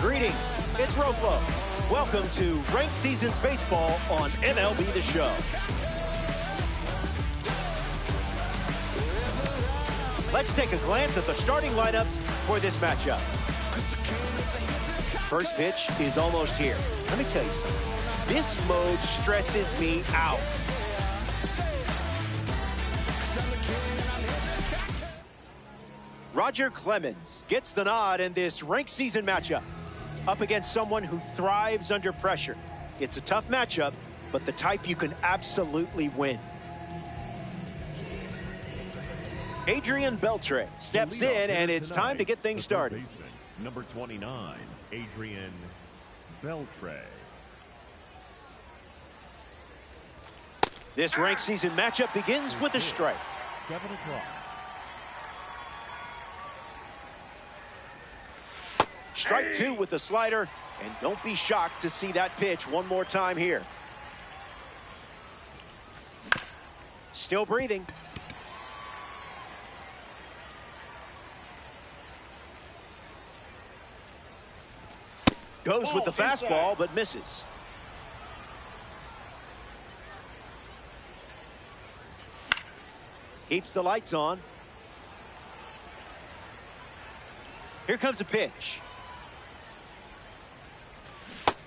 Greetings, it's Roflo. Welcome to Ranked Seasons Baseball on MLB The Show. Let's take a glance at the starting lineups for this matchup. First pitch is almost here. Let me tell you something. This mode stresses me out. Roger Clemens gets the nod in this ranked season matchup up against someone who thrives under pressure. It's a tough matchup, but the type you can absolutely win. Adrian Beltre steps in, and it's time to get things started. Number 29, Adrian Beltre. This ranked season matchup begins with a strike. 7 o'clock. Strike two with the slider, and don't be shocked to see that pitch one more time here. Still breathing. Goes with the fastball, but misses. Keeps the lights on. Here comes a pitch.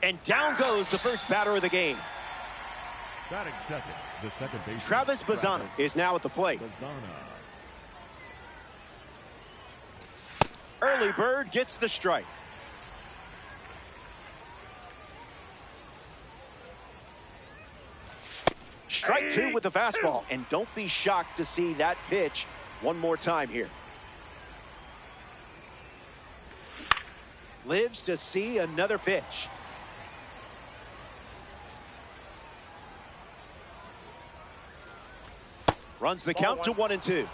And down goes the first batter of the game. Batting second, the second baseman. Travis Bazzana is now at the plate. Early bird gets the strike. Strike two with the fastball, and don't be shocked to see that pitch one more time here. Lives to see another pitch. Runs the count to 1-2.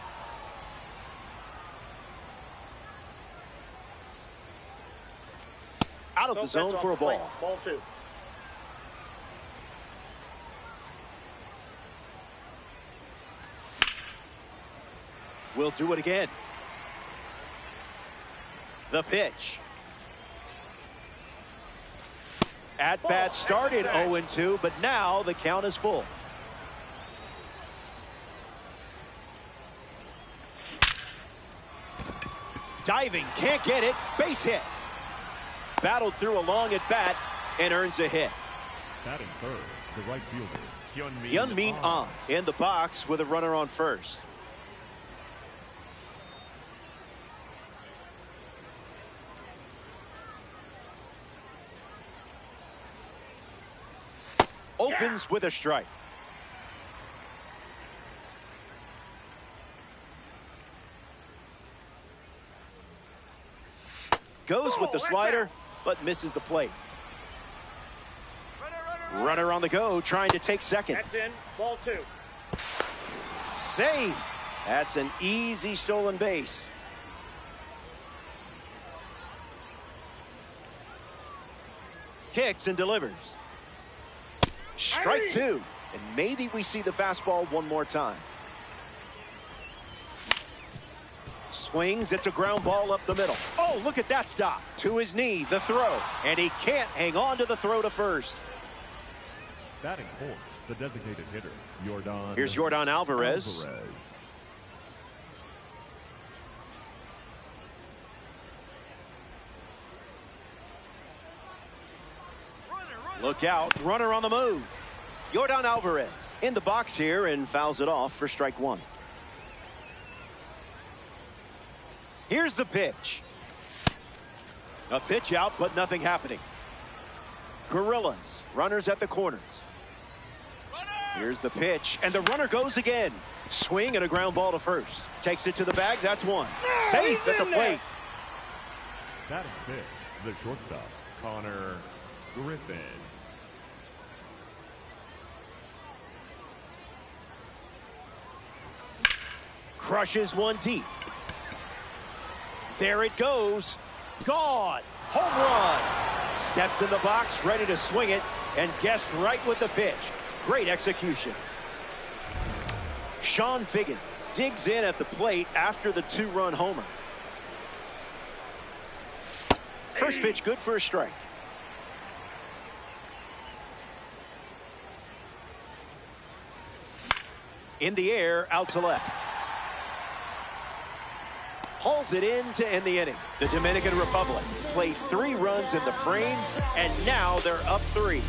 Out of the zone for a ball. Ball two. We'll do it again. The pitch. At bat started 0-2, but now the count is full. Diving, can't get it, base hit. Battled through a long at bat and earns a hit. Batting third, the right fielder, Hyun-Min Ahn in the box with a runner on first. Opens with a strike. Goes with the slider, but misses the plate. Runner on the go, trying to take second. That's in. Ball two. Safe. That's an easy stolen base. Kicks and delivers. Strike two. And maybe we see the fastball one more time. Swings, it's a ground ball up the middle. Oh, look at that stop. To his knee, the throw. And he can't hang on to the throw to first. Batting fourth, the designated hitter, Yordan. Here's Yordan Alvarez. Look out, runner on the move. Yordan Alvarez in the box here and fouls it off for strike one. Here's the pitch. A pitch out, but nothing happening. Gorillas, runners at the corners. Here's the pitch, and the runner goes again. Swing and a ground ball to first. Takes it to the bag, that's one. Safe at the plate. Batting fifth, the shortstop, Connor Griffin. Crushes one deep. There it goes. Gone. Home run. Stepped in the box, ready to swing it, and guessed right with the pitch. Great execution. Sean Figgins digs in at the plate after the two-run homer. First pitch good for a strike. In the air, out to left. Hauls it in to end the inning. The Dominican Republic played 3 runs in the frame, and now they're up 3.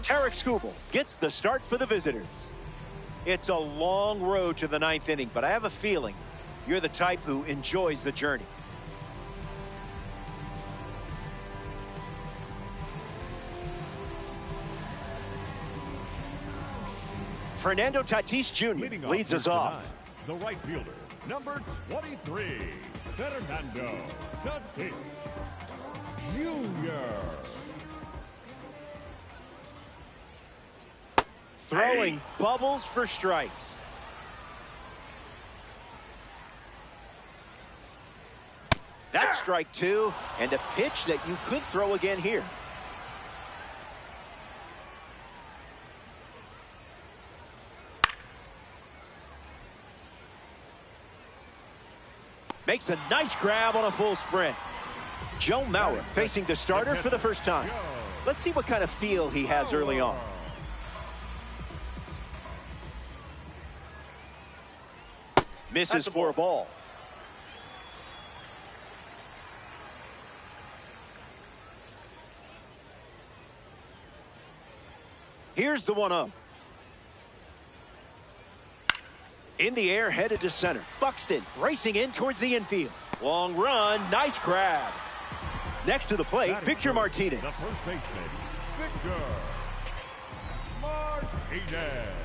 Tarek Skubal gets the start for the visitors. It's a long road to the 9th inning, but I have a feeling you're the type who enjoys the journey. Fernando Tatis Jr. leads us off. The right fielder, number 23, Fernando Tatis Jr. Throwing bubbles for strikes. That's strike 2, and a pitch that you could throw again here. Makes a nice grab on a full sprint. Joe Mauer facing the starter for the first time. Let's see what kind of feel he has early on. Misses for a ball. Here's the 1-0. In the air, headed to center. Buxton racing in towards the infield. Long run, nice grab. Next to the plate, Victor Martinez. The first baseman, Victor Martinez.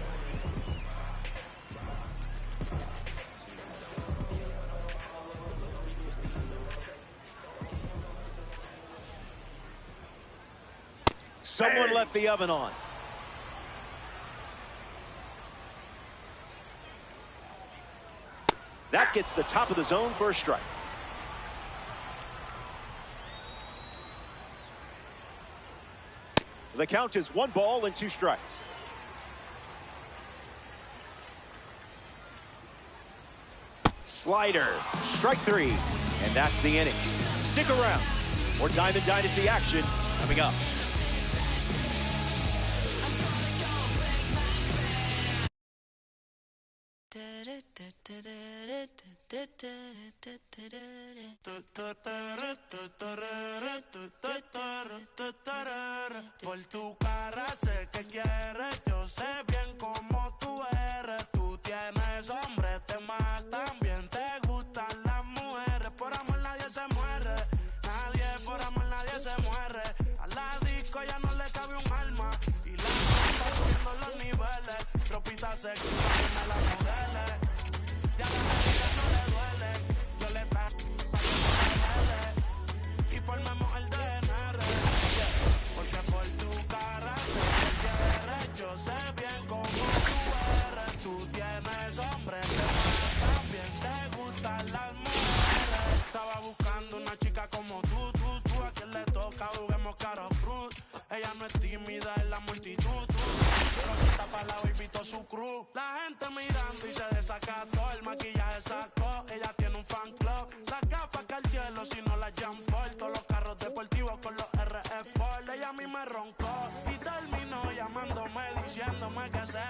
Someone left the oven on. That gets the top of the zone for a strike. The count is 1 ball and 2 strikes. Slider, strike 3, and that's the inning. Stick around. More Diamond Dynasty action coming up. Por tu cara sé que quieres, yo sé bien cómo tú eres. Tú tienes hombre, te más también te gustan las mujeres. Por amor nadie se muere, nadie por amor nadie se muere. A la disco ya no le cabe un alma y la está subiendo los niveles. Ropita sexy, me la modele. Ya las amigas no le duelen, yo le traje pa' que se revele y formemos el DNR, porque por tu cara sé que quieres, yo sé bien cómo tú eres, tú tienes hombre, también te gustan las mujeres, estaba buscando una chica como tú, a quien le toca juguemos caro cruz, ella no es tímida en la multitud, pero si está para la baby todo su cruz, la gente mirando y se desacató, el maquillaje sacó, ella tiene un fan club, las gafas Cartier, si no las Jean Paul, todos los carros deportivos con los RE Sport, ella a mí me roncó y terminó llamándome diciéndome que se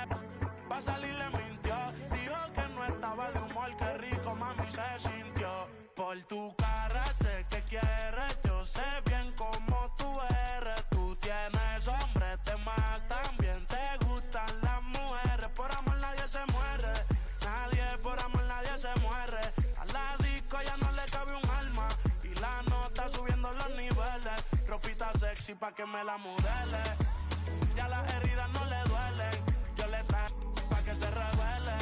va a salir, le mintió, dijo que no estaba de humor, que rico mami se sintió, por tu cara sé que quieres, yo sé bien cómo tú eres, tú tienes hombre, te más también te gustan las mujeres, por amor nadie se muere, nadie por amor nadie se muere, a la disco ya no le cabe un alma y la nota subiendo los niveles, ropita sexy pa' que me la modele, ya las heridas no le duelen, yo le traigo pa' que se revele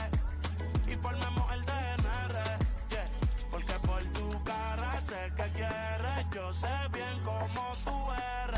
y formemos el DNR, yeah, porque por tu cara sé que quieres, yo sé bien cómo tú eres.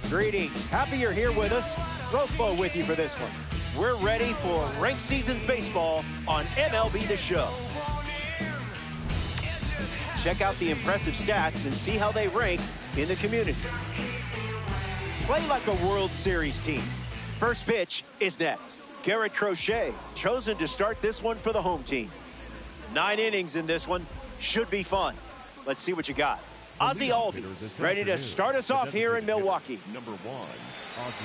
Greetings. Happy you're here with us. Rofo with you for this one. We're ready for Rank Seasons Baseball on MLB The Show. Check out the impressive stats and see how they rank in the community. Play like a World Series team. First pitch is next. Garrett Crochet chosen to start this one for the home team. 9 innings in this one. Should be fun. Let's see what you got. Ozzie Albies ready to start us off here in Milwaukee. Number 1, Ozzie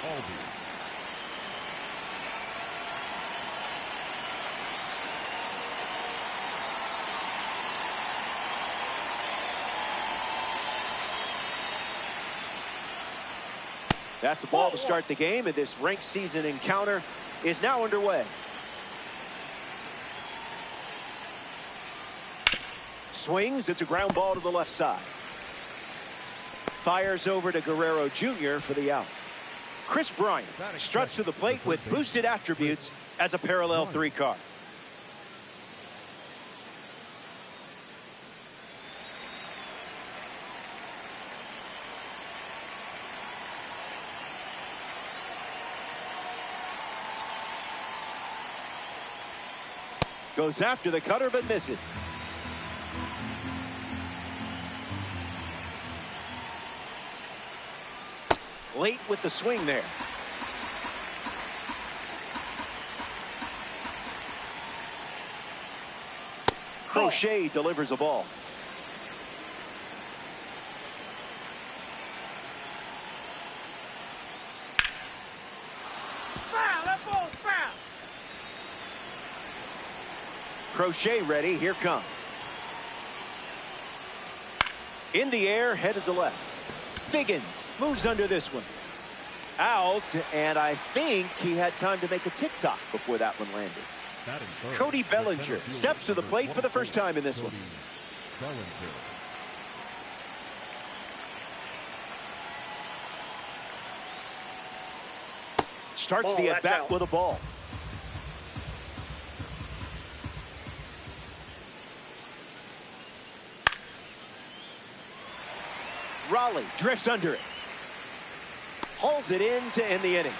Albies. That's a ball to start the game, and this ranked season encounter is now underway. Swings, it's a ground ball to the left side. Fires over to Guerrero Jr. for the out. Chris Bryant struts to the plate with boosted attributes as a parallel 3 card. Goes after the cutter but misses. Late with the swing there. Crochet delivers a ball. Foul, that ball's foul. Crochet ready, here comes. In the air, headed to left. Figgins moves under this one. Out, and I think he had time to make a tick-tock before that one landed. Cody Bellinger steps to the plate for the first time in this one. Starts the at-bat with a ball. Raleigh drifts under it. Hauls it in to end the inning.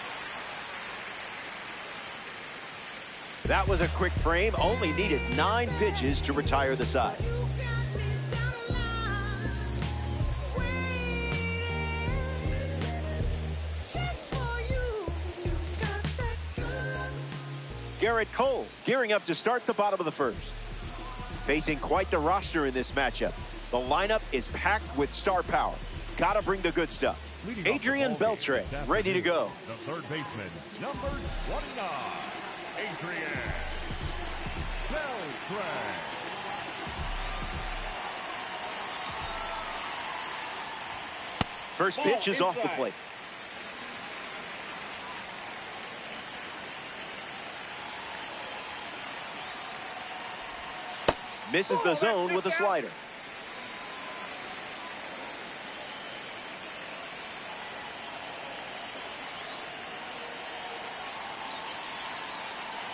That was a quick frame. Only needed 9 pitches to retire the side. Garrett Cole gearing up to start the bottom of the first. Facing quite the roster in this matchup. The lineup is packed with star power. Gotta bring the good stuff. Adrian Beltre ready to go. The third baseman, number 29, Adrian Beltre. First pitch is off the plate. Misses the zone with a slider.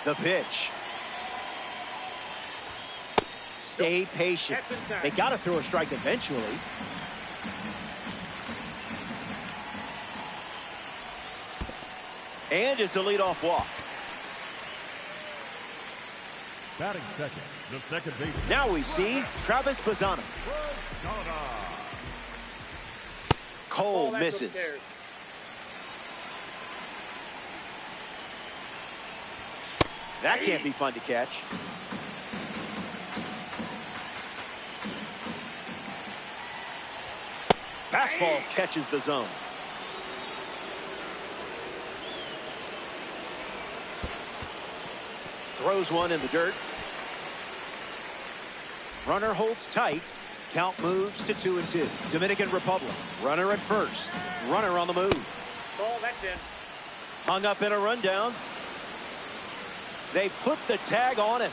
The pitch. Stay patient. They got to throw a strike eventually. And it's a leadoff walk. Batting second, the second baseman. Now we see Travis Bazzano. Cole misses. That can't be fun to catch. Fastball catches the zone. Throws one in the dirt. Runner holds tight. Count moves to 2-2. Dominican Republic. Runner at first. Runner on the move. Ball, that's in. Hung up in a rundown. They put the tag on him.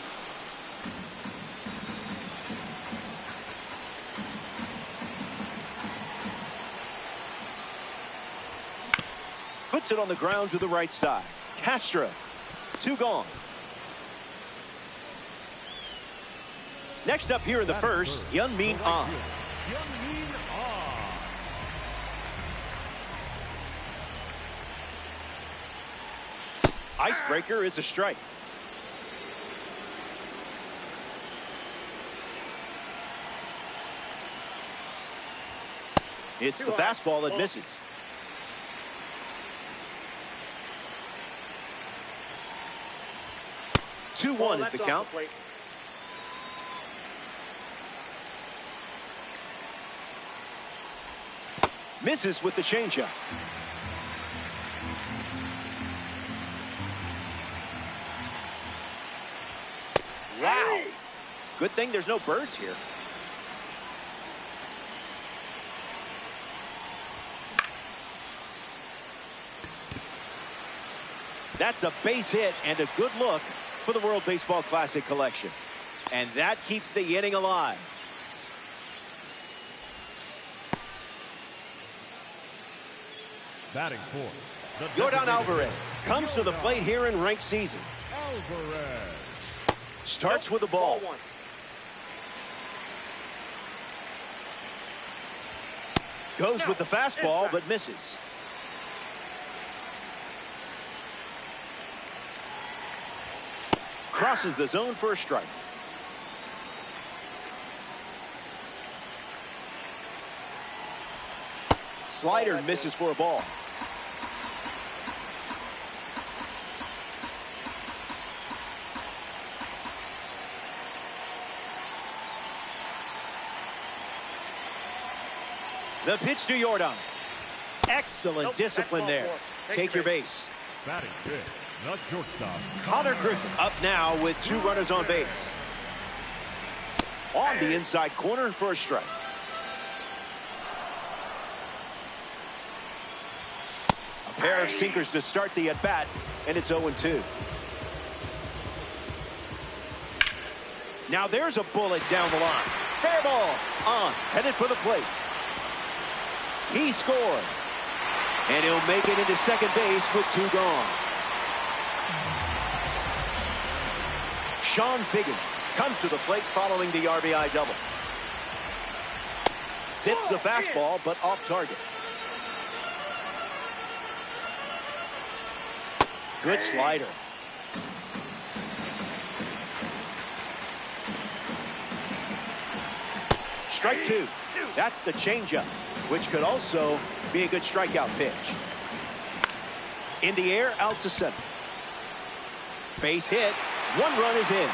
Puts it on the ground to the right side. Castro. 2 gone. Next up here in the first, Hyun-Min Ah. Icebreaker is a strike. It's the fastball that misses. Two one is the count. Misses with the changeup. Wow. Good thing there's no birds here. That's a base hit and a good look for the World Baseball Classic collection. And that keeps the inning alive. Batting fourth. Yordan Alvarez comes to the plate here in ranked season. Alvarez. Starts with the ball. Goes with the fastball but misses. Crosses the zone for a strike. Slider misses for a ball. The pitch to Yordan. Excellent discipline there. Take your base. Batting fifth. The shortstop. Connor Griffin up now with 2 runners on base. On the inside corner for a strike. A pair of sinkers to start the at-bat, and it's 0-2. Now there's a bullet down the line. Fair ball on, headed for the plate. He scored. And he'll make it into second base with 2 gone. Sean Figgins comes to the plate following the RBI double. Zips a fastball, but off target. Good slider. Strike 2. That's the changeup, which could also be a good strikeout pitch. In the air, out to center. Base hit. 1 run is in.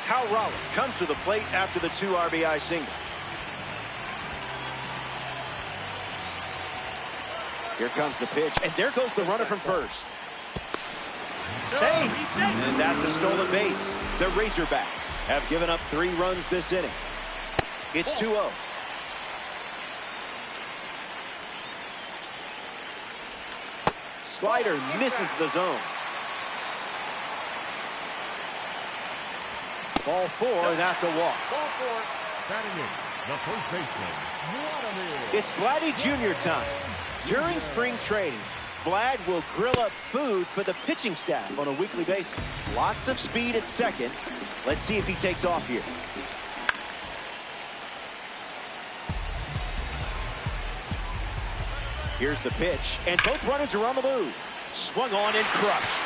Cal Raleigh comes to the plate after the 2 RBI single. Here comes the pitch, and there goes the runner from first. Safe, and that's a stolen base. The Razorbacks have given up 3 runs this inning. It's 2-0. Slider misses the zone. Ball 4, that's a walk. Ball 4. Batting in. The first baseman. Vladimir. It's Vladdy Jr. time. During spring training, Vlad will grill up food for the pitching staff on a weekly basis. Lots of speed at second. Let's see if he takes off here. Here's the pitch, and both runners are on the move. Swung on and crushed.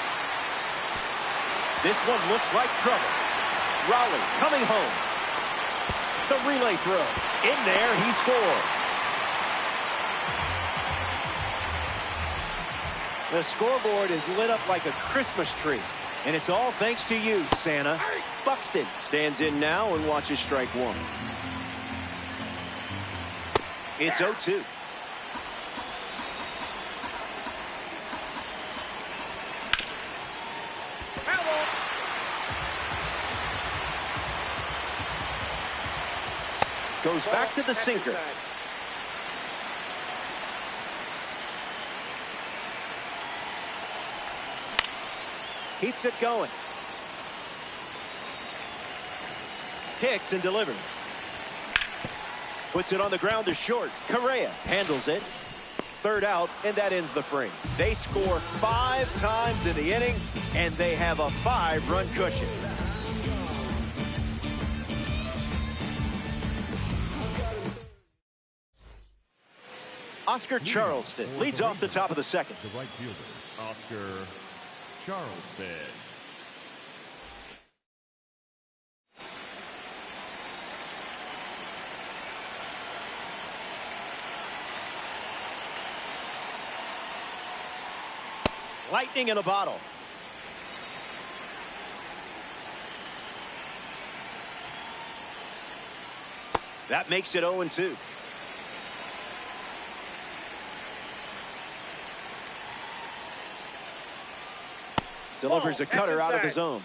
This one looks like trouble. Raleigh coming home. The relay throw. In there, he scored. The scoreboard is lit up like a Christmas tree. And it's all thanks to you, Santa. Buxton stands in now and watches strike one. It's 0-2. Goes back to the sinker. Keeps it going. Kicks and delivers. Puts it on the ground to short. Correa handles it. Third out, and that ends the frame. They score 5 times in the inning, and they have a 5-run cushion. Oscar Charleston leads off the top of the second. The right fielder, Oscar Charleston. Lightning in a bottle. That makes it 0-2. Delivers a cutter out of the zone.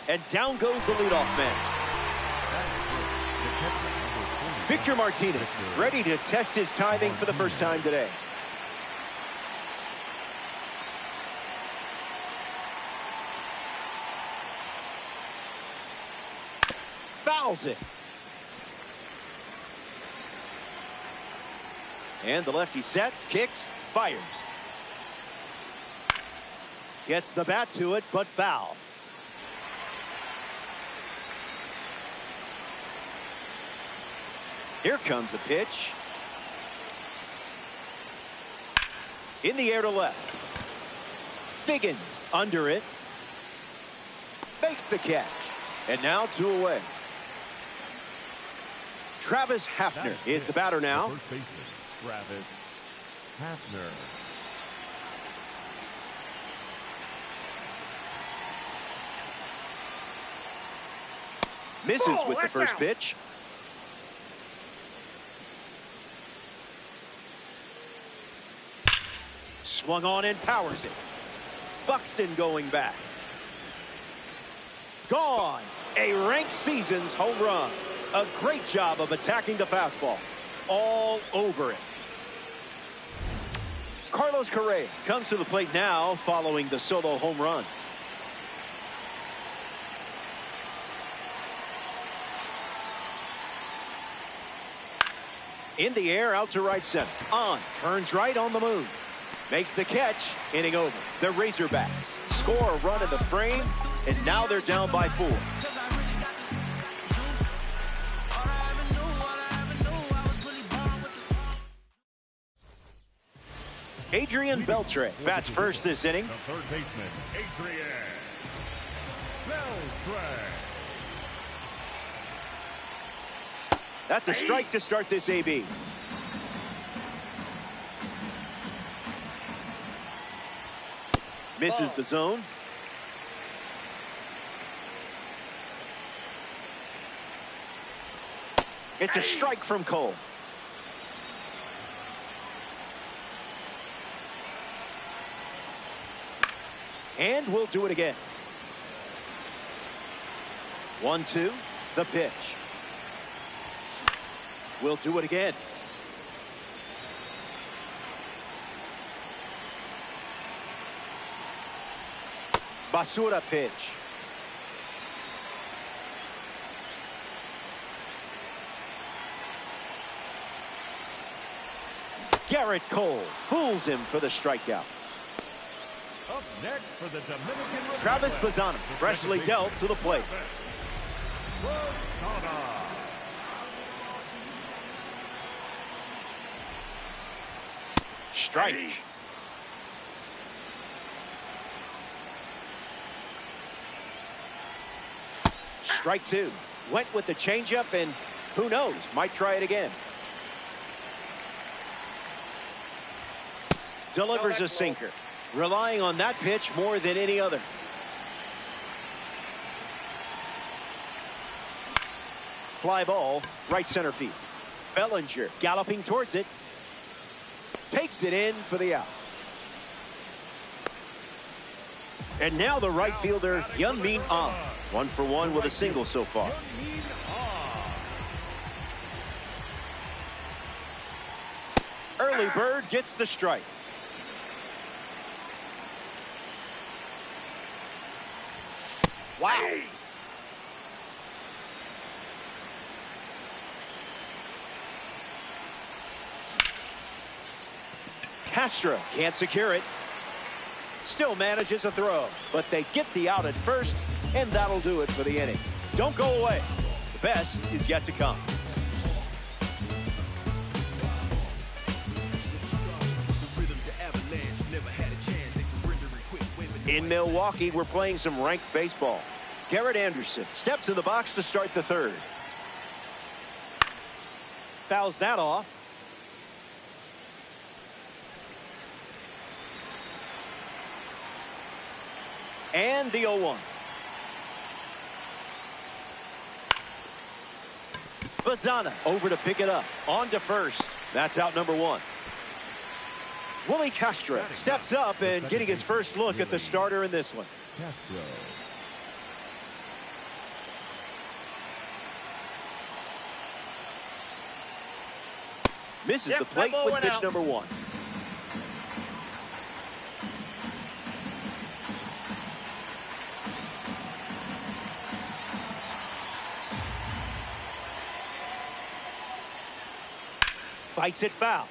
And down goes the leadoff man. Victor Martinez, ready to test his timing for the first time today. Fouls it. And the lefty sets, kicks, fires. Gets the bat to it, but foul. Here comes a pitch. In the air to left. Figgins under it. Makes the catch. And now 2 away. Travis Hafner is the batter now. First baseman, Travis Hafner. Misses with the first pitch. Swung on and powers it. Buxton going back. Gone. A ranked season's home run. A great job of attacking the fastball. All over it. Carlos Correa comes to the plate now following the solo home run. In the air, out to right center. On, turns right on the move. Makes the catch, inning over. The Razorbacks score a run in the frame, and now they're down by 4. Adrian Beltre bats first this inning. The third baseman, Adrian Beltre. That's a strike to start this AB. Misses the zone. It's a strike from Cole. And we'll do it again. 1-2, the pitch. We'll do it again. Basura pitch. Garrett Cole fools him for the strikeout. Up next for the Dominican Republic, Travis Bazzana freshly dealt to the plate. Strike. Strike 2. Went with the changeup, and who knows, might try it again. Delivers a sinker, relying on that pitch more than any other. Fly ball, right center field. Bellinger galloping towards it. Takes it in for the out. And now the right fielder, Hyun-Min Ah. 1 for 1 with a single so far. Early bird gets the strike. Wow. Castro can't secure it. Still manages a throw, but they get the out at first, and that'll do it for the inning. Don't go away. The best is yet to come. In Milwaukee, we're playing some ranked baseball. Garrett Anderson steps in the box to start the third. Fouls that off. And the 0-1. Bazana over to pick it up. On to first. That's out number 1. Willie Castro steps up and getting his first look at the starter in this one. Castro. Misses the plate with pitch number 1. Fights it foul.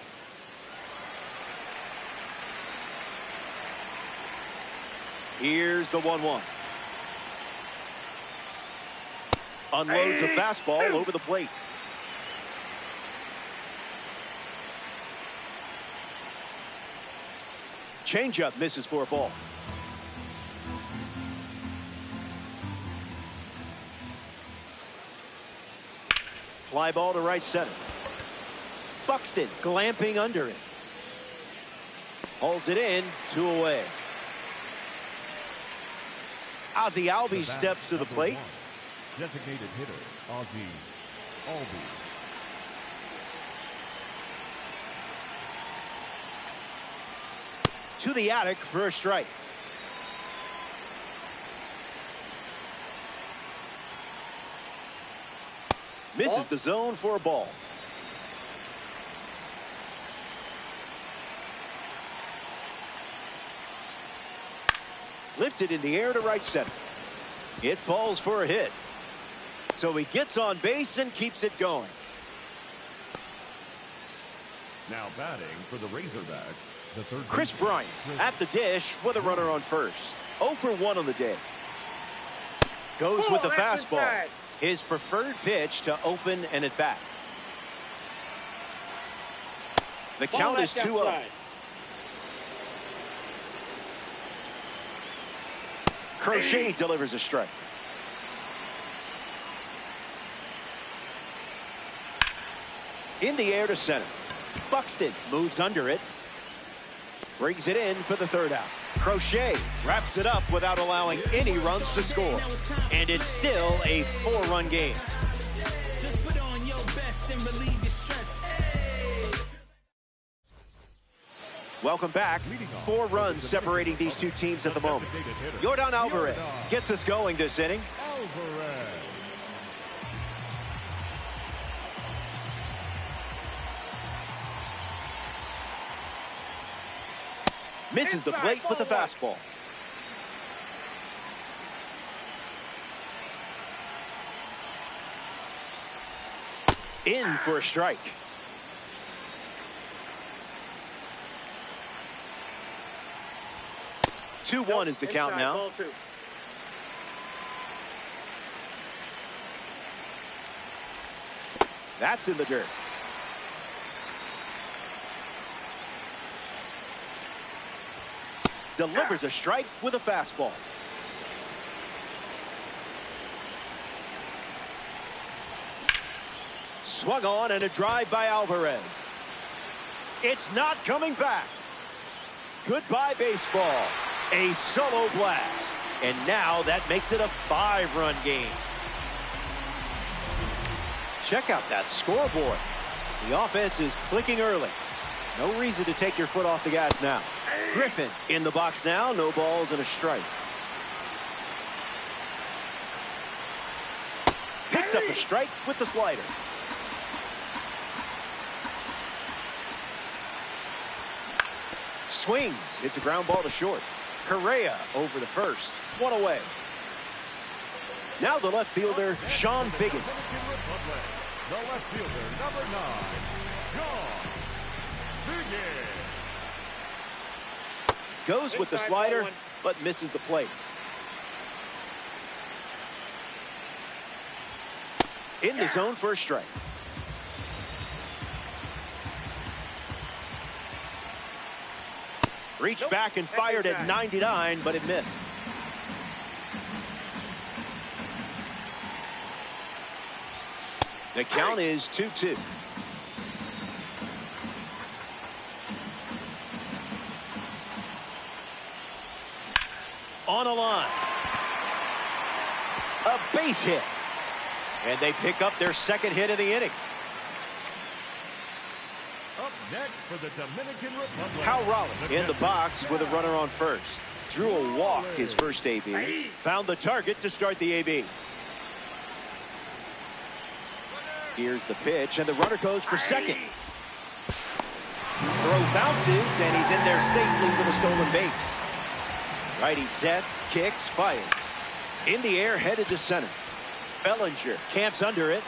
Here's the 1-1. Unloads a fastball over the plate. Changeup misses for a ball. Fly ball to right center. Buxton glamping under it. Hauls it in, 2 away. Ozzie Albies steps to the plate. Designated hitter, Ozzie Albies. To the attic for a strike. Misses the zone for a ball. Lifted in the air to right center. It falls for a hit. So he gets on base and keeps it going. Now batting for the Razorbacks, the third Chris Bryant at the dish with a runner on first. 0 for 1 on the day. Goes with the fastball. His preferred pitch to open and at bat. The count is 2-0. Crochet delivers a strike. In the air to center. Buxton moves under it. Brings it in for the third out. Crochet wraps it up without allowing any runs to score. And it's still a 4-run game. Just put on your best and relieve your stress. Welcome back. 4 runs separating these two teams at the moment. Yordan Alvarez gets us going this inning. Alvarez. Misses the plate with the fastball. In for a strike. Nope. 2-1 is the count now. That's in the dirt. Delivers a strike with a fastball. Swung on and a drive by Alvarez. It's not coming back. Goodbye, baseball. A solo blast. And now that makes it a 5-run game. Check out that scoreboard. The offense is clicking early. No reason to take your foot off the gas now. Griffin in the box now. No balls and a strike. Picks up a strike with the slider. Swings. Hits a ground ball to short. Correa over to first. One away. Now the left fielder, Sean Figgins. The left fielder, number 9, Sean Figgins. Goes with the slider, but misses the plate. In the zone for a strike. Reached back and fired at 99, but it missed. The count is 2-2. On a line. A base hit. And they pick up their second hit of the inning. Up next for the Dominican Republic. Hal Raleigh in the box with a runner on first. Drew a walk his first AB. Found the target to start the AB. Here's the pitch, and the runner goes for second. Throw bounces, and he's in there safely with a stolen base. Righty sets, kicks, fires. In the air, headed to center. Bellinger camps under it.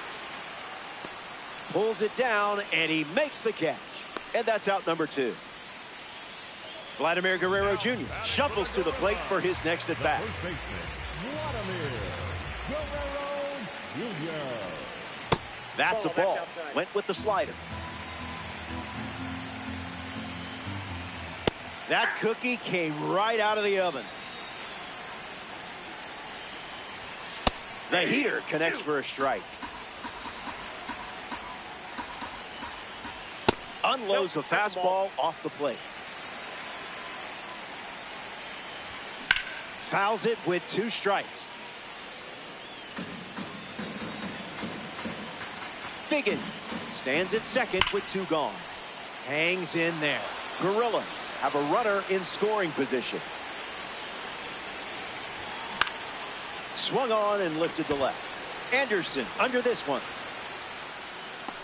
Pulls it down, and he makes the catch. And that's out number 2. Vladimir Guerrero Jr. shuffles to the plate for his next at bat. First baseman, Vladimir Guerrero Jr. That's a ball. Went with the slider. That cookie came right out of the oven. The heater connects for a strike. Unloads a fastball off the plate. Fouls it with 2 strikes. Figgins stands at second with 2 gone. Hangs in there. Gorillas have a runner in scoring position. Swung on and lifted to left. Anderson under this one.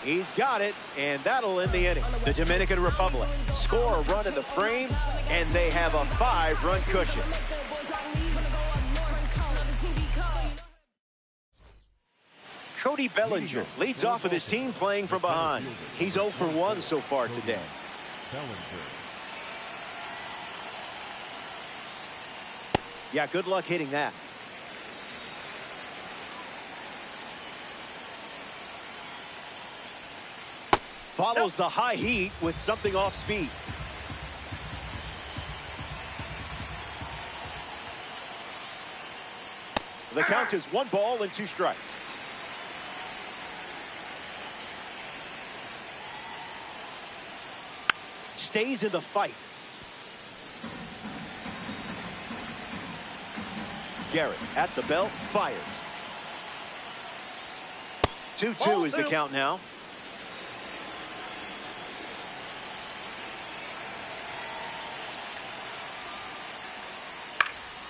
He's got it, and that'll end the inning. The Dominican Republic score a run in the frame, and they have a 5-run cushion. Cody Bellinger leads off with his team playing from behind. He's 0 for 1 so far today. Yeah, good luck hitting that. Follows the high heat with something off speed. The count is 1 ball and 2 strikes. Stays in the fight. Garrett at the belt, fires. 2-2 is the count now.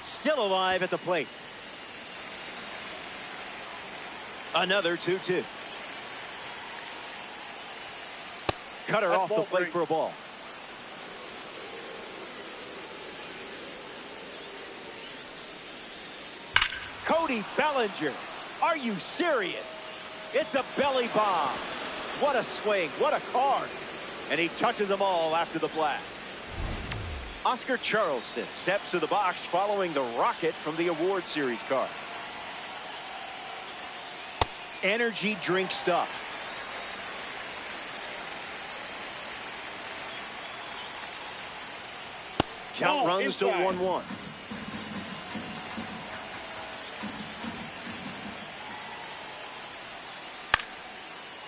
Still alive at the plate. Another 2-2. Cutter off the plate for a ball. Cody Bellinger. Are you serious? It's a belly bomb. What a swing. What a card. And he touches them all after the blast. Oscar Charleston steps to the box following the rocket from the award series card. Energy drink stuff. Count runs to 1-1.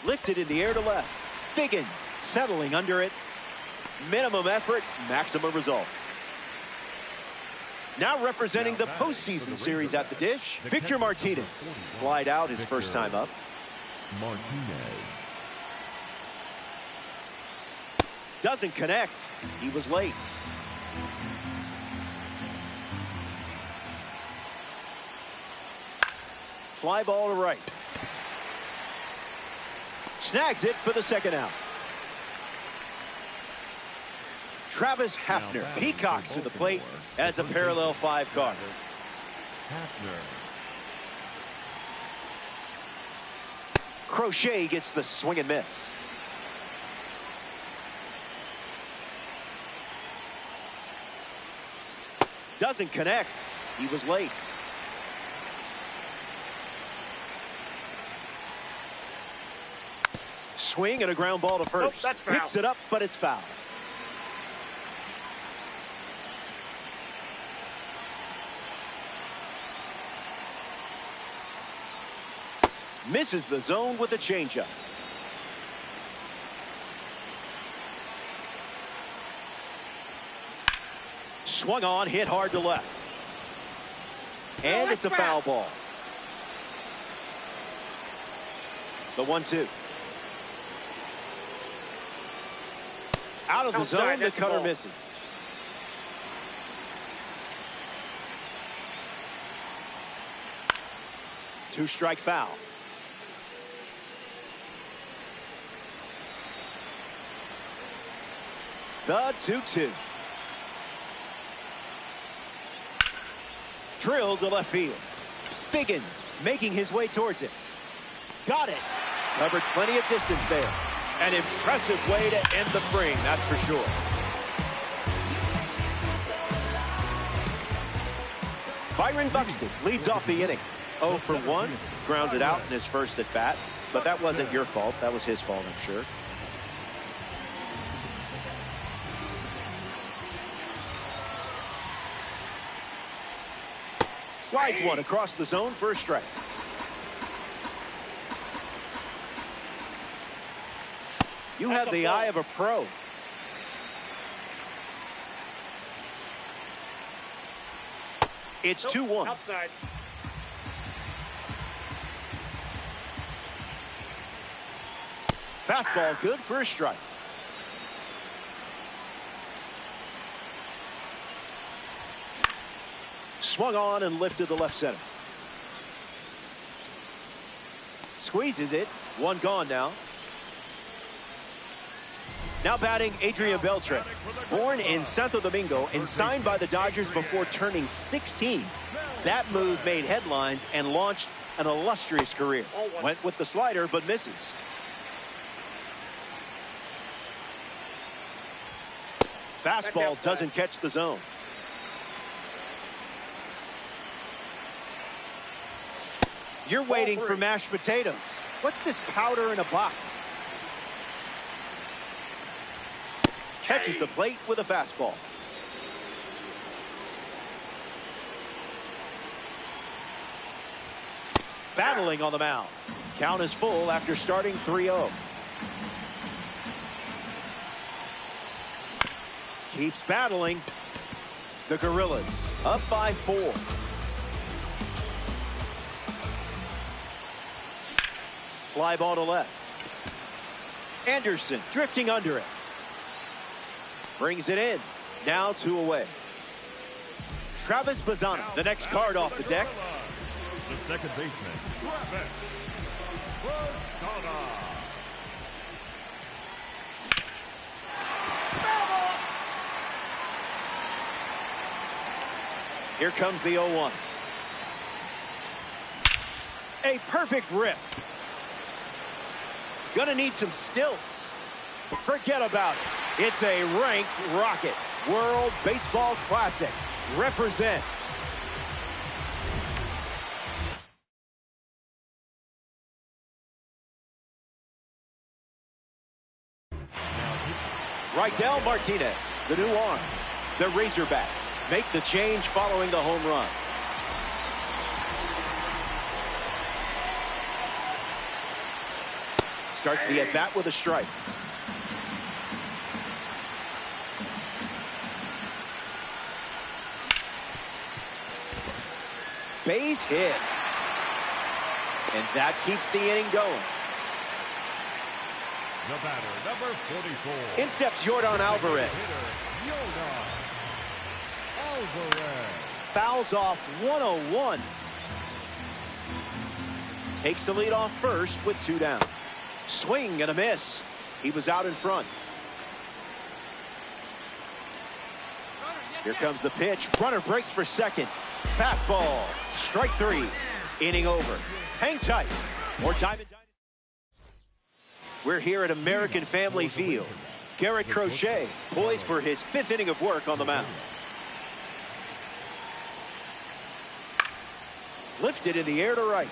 Lifted in the air to left. Figgins settling under it. Minimum effort, maximum result. Now representing the postseason series at the dish, Victor Martinez. Flied out his first time up. Martinez. Doesn't connect. He was late. Fly ball to right. Snags it for the second out. Travis Hafner peacocks to the plate as a parallel 5 card. Hafner. Crochet gets the swing and miss. Doesn't connect. He was late. Swing and a ground ball to first. Nope, that's foul. Picks it up, but it's foul. Misses the zone with a changeup. Swung on, hit hard to left. And it's a foul ball. The 1-2. Out of the zone, the cutter misses. Two-strike foul. The 2-2. Drilled to left field. Figgins making his way towards it. Got it. Covered plenty of distance there. An impressive way to end the frame, that's for sure. Byron Buxton leads off the inning. 0 for 1. Grounded out in his first at bat. But that wasn't your fault. That was his fault, I'm sure. Slides one across the zone for a strike. You have the eye of a pro. It's 2-1. Outside. Fastball good for a strike. Swung on and lifted to left center. Squeezes it. One gone now. Now batting Adrian Beltre. Born in Santo Domingo and signed by the Dodgers before turning 16. That move made headlines and launched an illustrious career. Went with the slider but misses. Fastball doesn't catch the zone. You're waiting for mashed potatoes. What's this powder in a box? Catches the plate with a fastball. Battling on the mound. Count is full after starting 3-0. Keeps battling. The Gorillas up by 4. Fly ball to left. Anderson drifting under it. Brings it in. Now 2 away. Travis Bazzana, the next card off the deck. The second baseman, Travis Bazzana. Here comes the 0-1. A perfect rip. Gonna need some stilts. Forget about it. It's a ranked rocket. World Baseball Classic. Represent. Raidel Martinez, the new arm. The Razorbacks make the change following the home run. Starts the at-bat with a strike. Base hit. And that keeps the inning going. The batter, number 44. In steps Yordan Alvarez. Yordan Alvarez. Fouls off 101. Takes the lead off first with 2 down. Swing and a miss. He was out in front. Here comes the pitch. Runner breaks for second. Fastball. Strike 3. Inning over. Hang tight. More Diamond. We're here at American Family Field. Garrett Crochet poised for his 5th inning of work on the mound. Lifted in the air to right.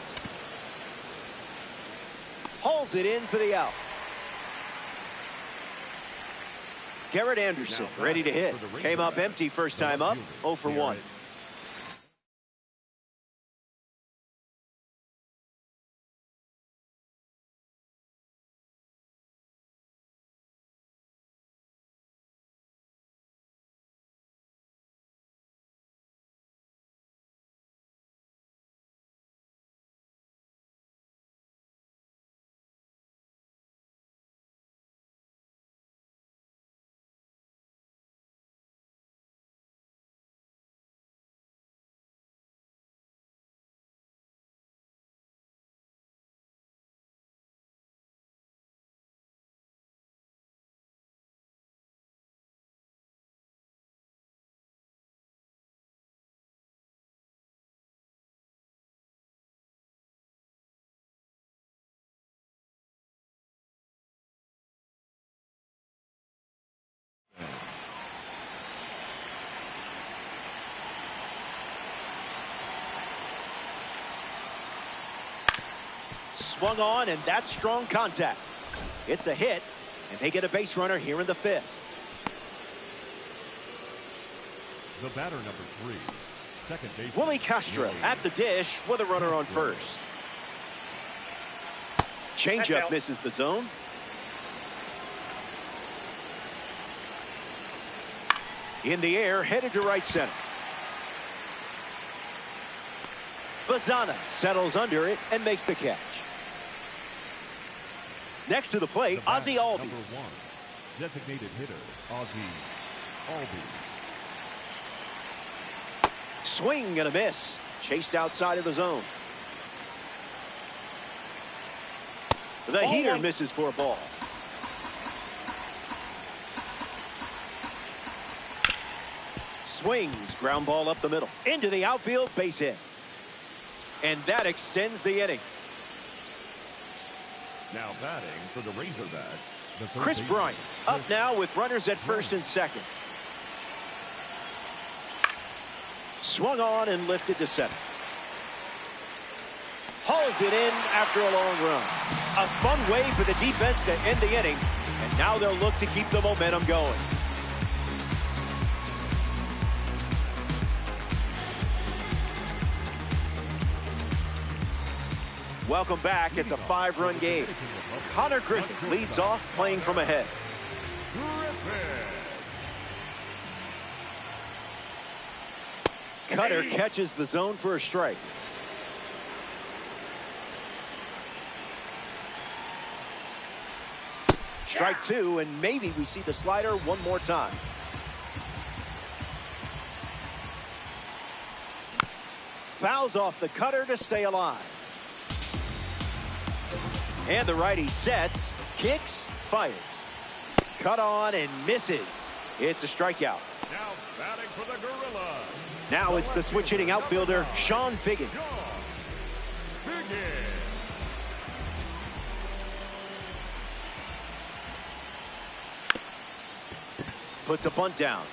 Hauls it in for the out. Garrett Anderson ready to hit. Came up empty first time up. 0 for 1. Swung on, and that's strong contact. It's a hit, and they get a base runner here in the 5th. The batter, number 3. Second base. Willie Castro at the dish with a runner on first. Changeup misses the zone. In the air, headed to right center. Bazana settles under it and makes the catch. Next to the plate, Ozzie Albies. Number 1. Designated hitter, Ozzie Albies. Swing and a miss. Chased outside of the zone. The heater misses for a ball. Swings, ground ball up the middle. Into the outfield, base hit. And that extends the inning. Now batting for the Razorbacks. Chris Bryant up now with runners at first and second. Swung on and lifted to center. Hauls it in after a long run. A fun way for the defense to end the inning. And now they'll look to keep the momentum going. Welcome back. It's a 5-run game. Connor Griffin leads off playing from ahead. Cutter catches the zone for a strike. Strike 2, and maybe we see the slider one more time. Fouls off the cutter to stay alive. And the righty sets, kicks, fires. Cut on and misses. It's a strikeout. Now batting for the Gorilla. Now it's the switch hitting outfielder, Sean Figgins. Puts a bunt down.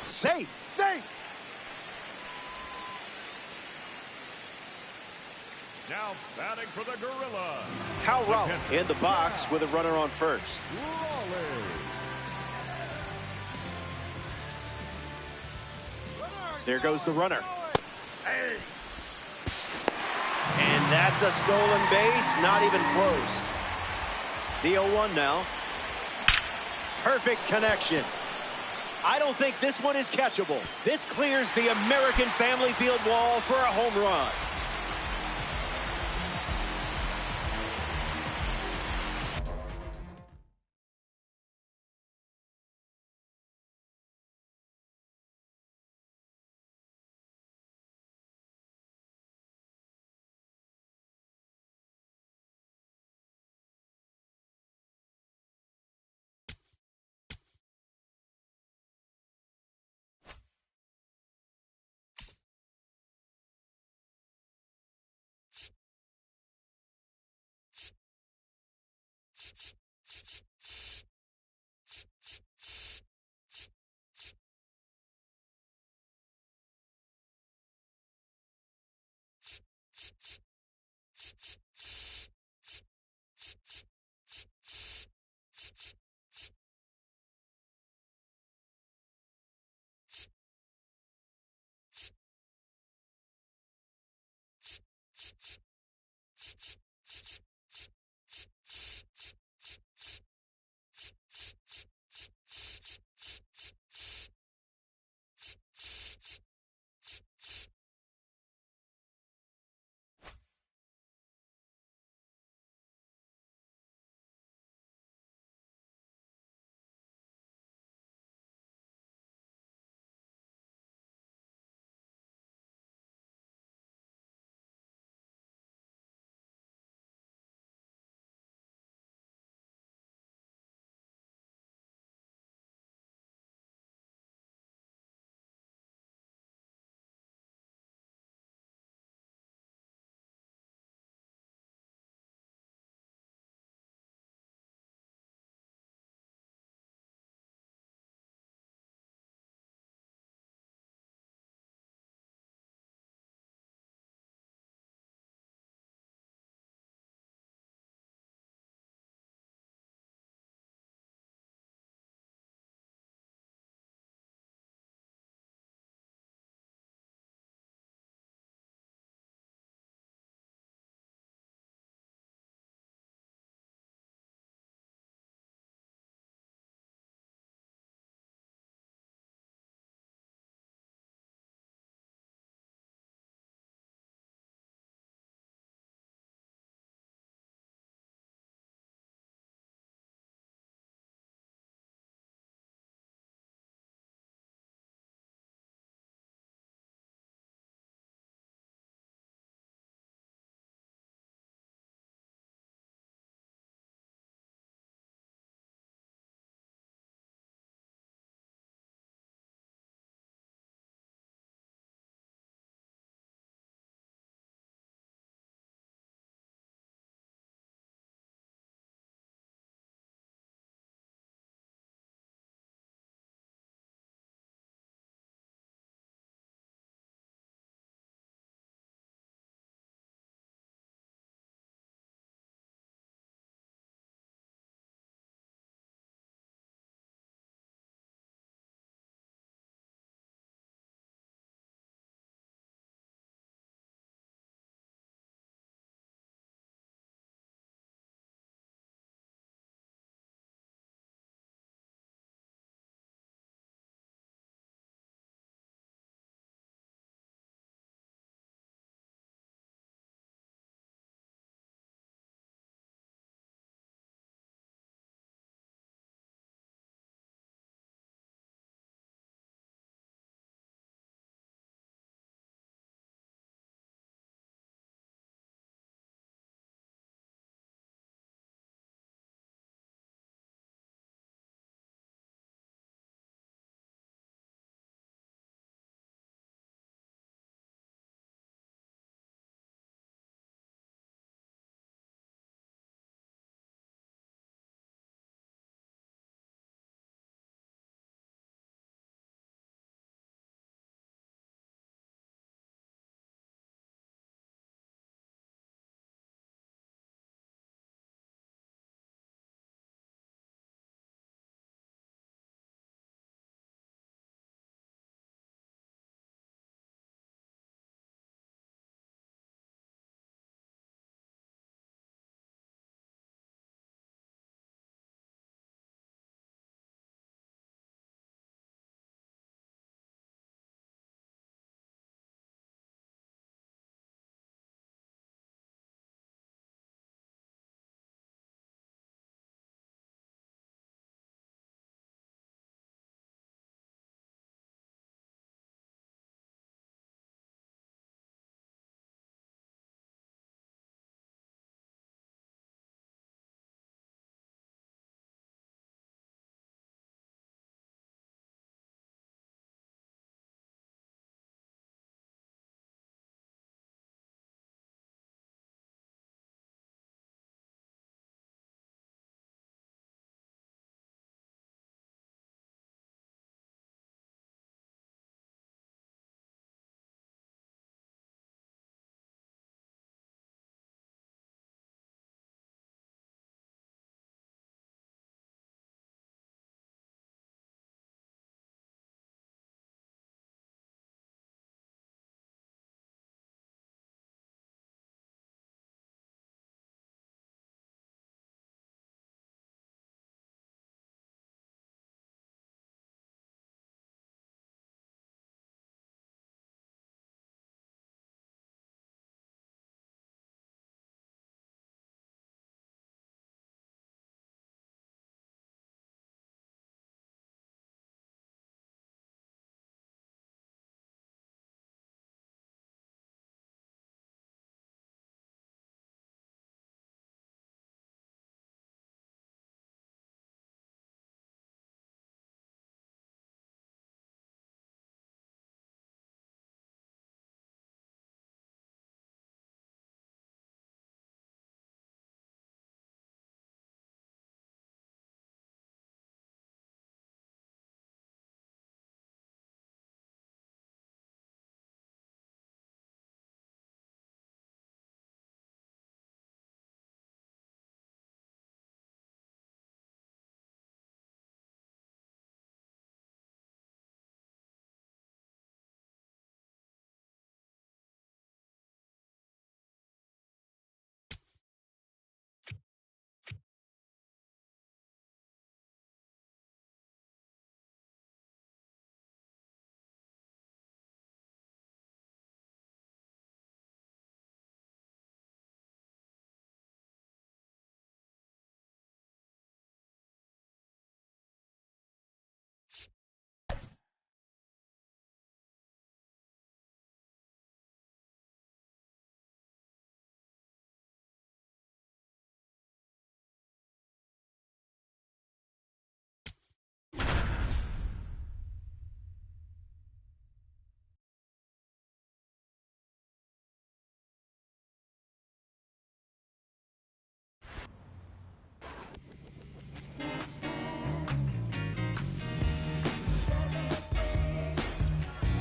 Safe. Now batting for the Gorilla. Hal Raleigh in the box with a runner on first. There goes the runner. And that's a stolen base, not even close. The 0-1 now. Perfect connection. I don't think this one is catchable. This clears the American Family Field wall for a home run.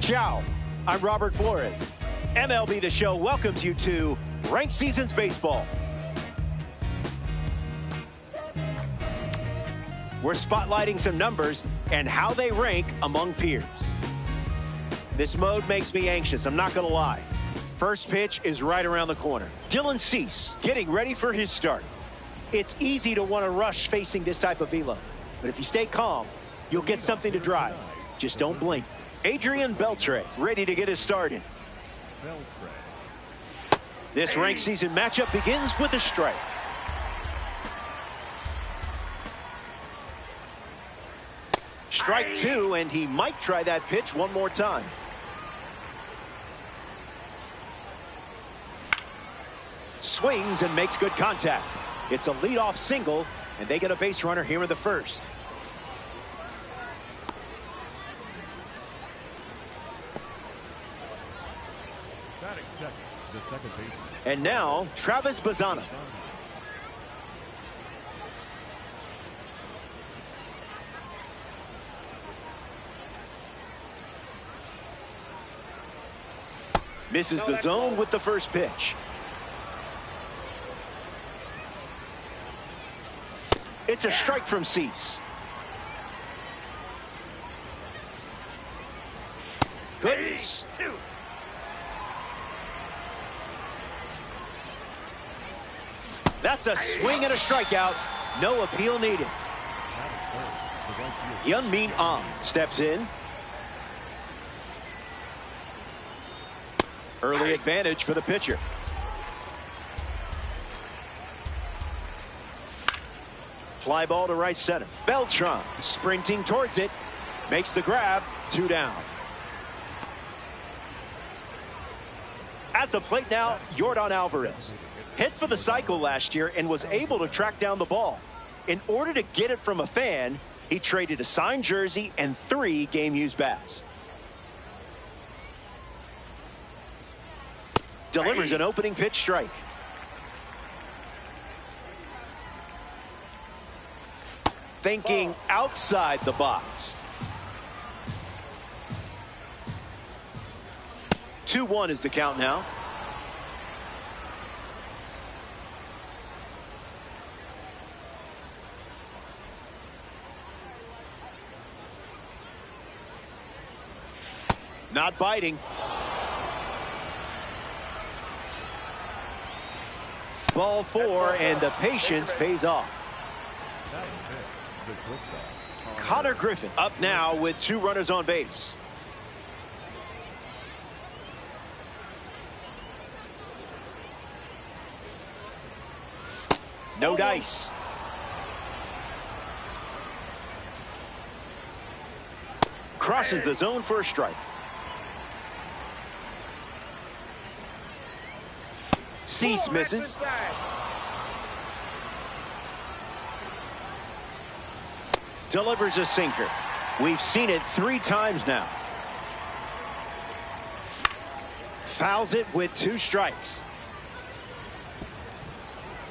Ciao, I'm Robert Flores. MLB The Show welcomes you to Ranked Seasons Baseball. We're spotlighting some numbers and how they rank among peers. This mode makes me anxious, I'm not gonna lie. First pitch is right around the corner. Dylan Cease getting ready for his start. It's easy to want to rush facing this type of velo, but if you stay calm, you'll get something to drive. Just don't blink. Adrian Beltre ready to get us started. This ranked season matchup begins with a strike. Strike two, and he might try that pitch one more time. Swings and makes good contact. It's a leadoff single, and they get a base runner here in the first. And now, Travis Bazzana. Misses the zone with the first pitch. It's a strike from Cease. Goodness. That's a swing and a strikeout. No appeal needed. Hyun-Min Ahn steps in. Early advantage for the pitcher. Fly ball to right center. Beltran sprinting towards it. Makes the grab. 2 down. At the plate now, Yordan Alvarez. Hit for the cycle last year and was able to track down the ball. In order to get it from a fan, he traded a signed jersey and 3 game-used bats. Delivers an opening pitch strike. Thinking outside the box. 2-1 is the count now. Not biting. Ball 4, and the patience pays off. Connor Griffin up now with 2 runners on base. No dice. Crosses the zone for a strike. Cease misses. Delivers a sinker. We've seen it 3 times now. Fouls it with 2 strikes.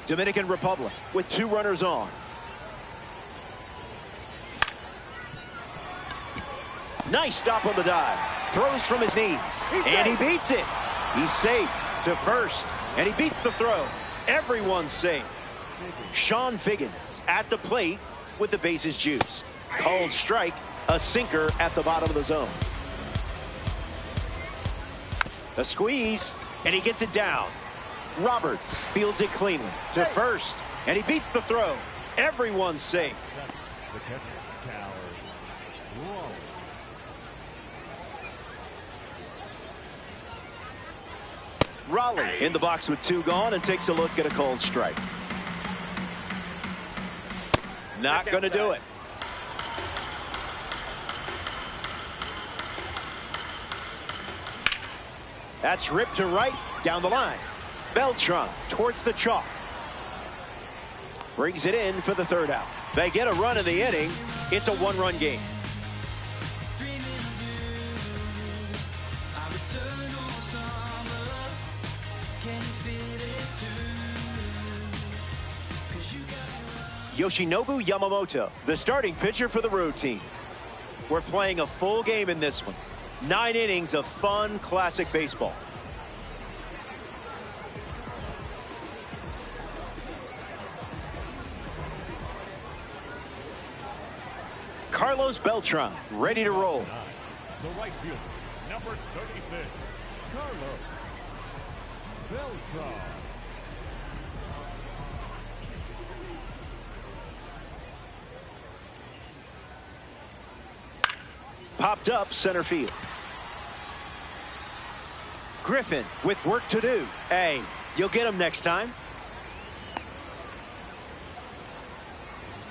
Dominican Republic with 2 runners on. Nice stop on the dive. Throws from his knees. And he beats it. He's safe to first. And he beats the throw. Everyone's safe. Sean Figgins at the plate with the bases juiced. Called strike. A sinker at the bottom of the zone. A squeeze. And he gets it down. Roberts fields it cleanly to first. And he beats the throw. Everyone's safe. Raleigh in the box with 2 gone and takes a look at a cold strike. Not going to do it. That's ripped to right down the line. Beltran towards the chalk. Brings it in for the 3rd out. They get a run in the inning. It's a 1-run game. Yoshinobu Yamamoto, the starting pitcher for the road team. We're playing a full game in this one. 9 innings of fun, classic baseball. Carlos Beltran, ready to roll. The right fielder, number 36, Carlos Beltran. Popped up center field. Griffin with work to do. Hey, you'll get him next time.